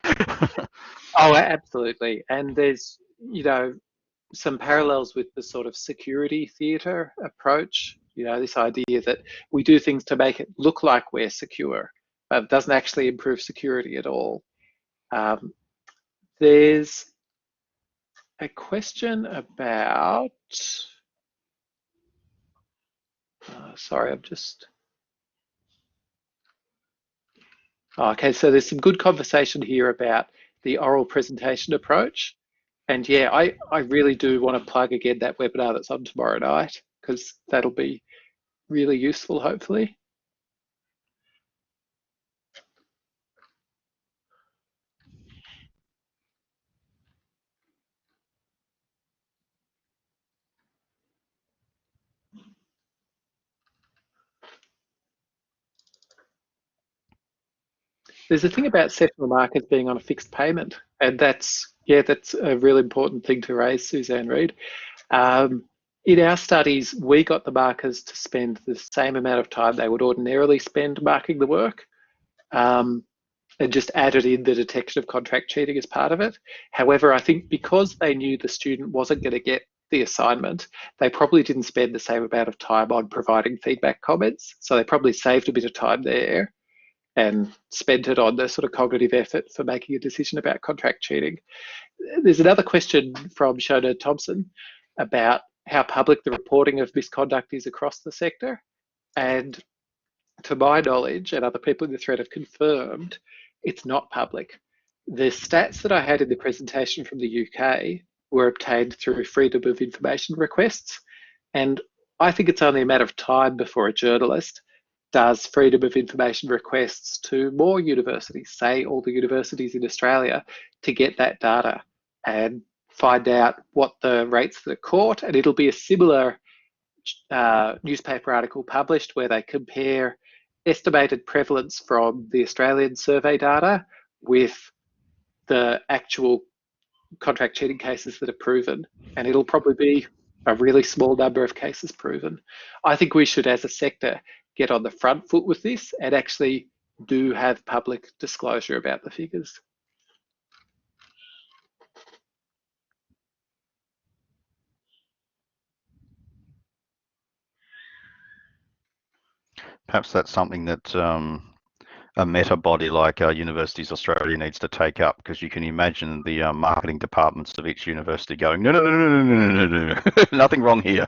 Oh, absolutely. And there's, some parallels with the sort of security theatre approach, this idea that we do things to make it look like we're secure, but it doesn't actually improve security at all. There's a question about, sorry, I'm just, okay, so there's some good conversation here about the oral presentation approach. And yeah, I really do want to plug again that webinar that's on tomorrow night, because that'll be really useful, hopefully. There's a thing about sessional markers being on a fixed payment, and that's a really important thing to raise, Suzanne Reid. In our studies, we got the markers to spend the same amount of time they would ordinarily spend marking the work, and just added in the detection of contract cheating as part of it. However, I think because they knew the student wasn't going to get the assignment, they probably didn't spend the same amount of time on providing feedback comments. So they probably saved a bit of time there and spent it on the sort of cognitive effort for making a decision about contract cheating. There's another question from Shona Thompson about how public the reporting of misconduct is across the sector. And to my knowledge, and other people in the thread have confirmed, it's not public. The stats that I had in the presentation from the UK were obtained through freedom of information requests. And I think it's only a matter of time before a journalist does freedom of information requests to more universities, say all the universities in Australia, to get that data and find out what the rates that are caught. And it'll be a similar newspaper article published where they compare estimated prevalence from the Australian survey data with the actual contract cheating cases that are proven. And it'll probably be a really small number of cases proven. I think we should, as a sector, get on the front foot with this and actually do have public disclosure about the figures. Perhaps that's something that a meta body like Universities Australia needs to take up, because you can imagine the marketing departments of each university going, no, no, no, no, no, no, no, no, nothing wrong here.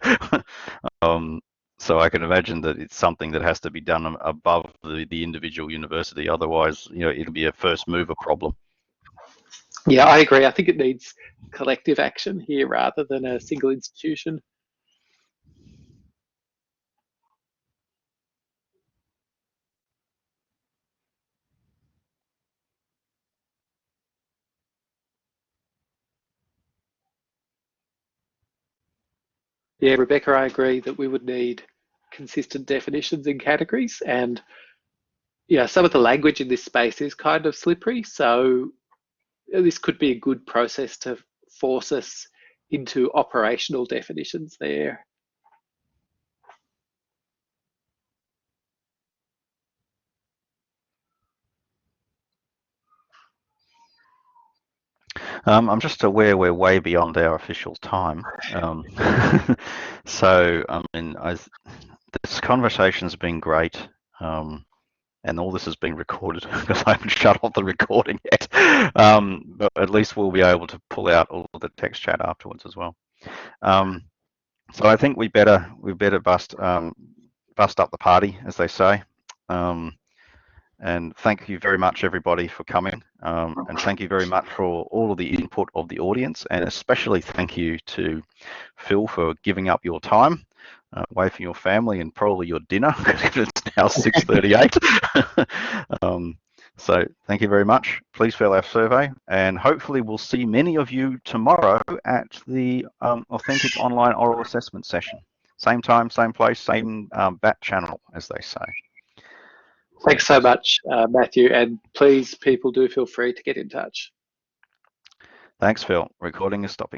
So I can imagine that it's something that has to be done above the individual university. Otherwise, it'll be a first mover problem. Yeah, I agree. I think it needs collective action here rather than a single institution. Yeah, Rebecca, I agree that we would need consistent definitions and categories. And some of the language in this space is kind of slippery. So this could be a good process to force us into operational definitions there. I'm just aware we're way beyond our official time. So, I mean, this conversation's been great. And all this has been recorded because I haven't shut off the recording yet. But at least we'll be able to pull out all of the text chat afterwards as well. So I think we better bust up the party, as they say. And thank you very much, everybody, for coming. And thank you very much for all of the input of the audience. And especially thank you to Phil for giving up your time away from your family and probably your dinner, because it's now 6:38. So thank you very much. Please fill our survey, and hopefully we'll see many of you tomorrow at the Authentic Online Oral Assessment session. Same time, same place, same bat channel, as they say. Thanks so much, Matthew, and please, people do feel free to get in touch. Thanks, Phil. Recording is stopping.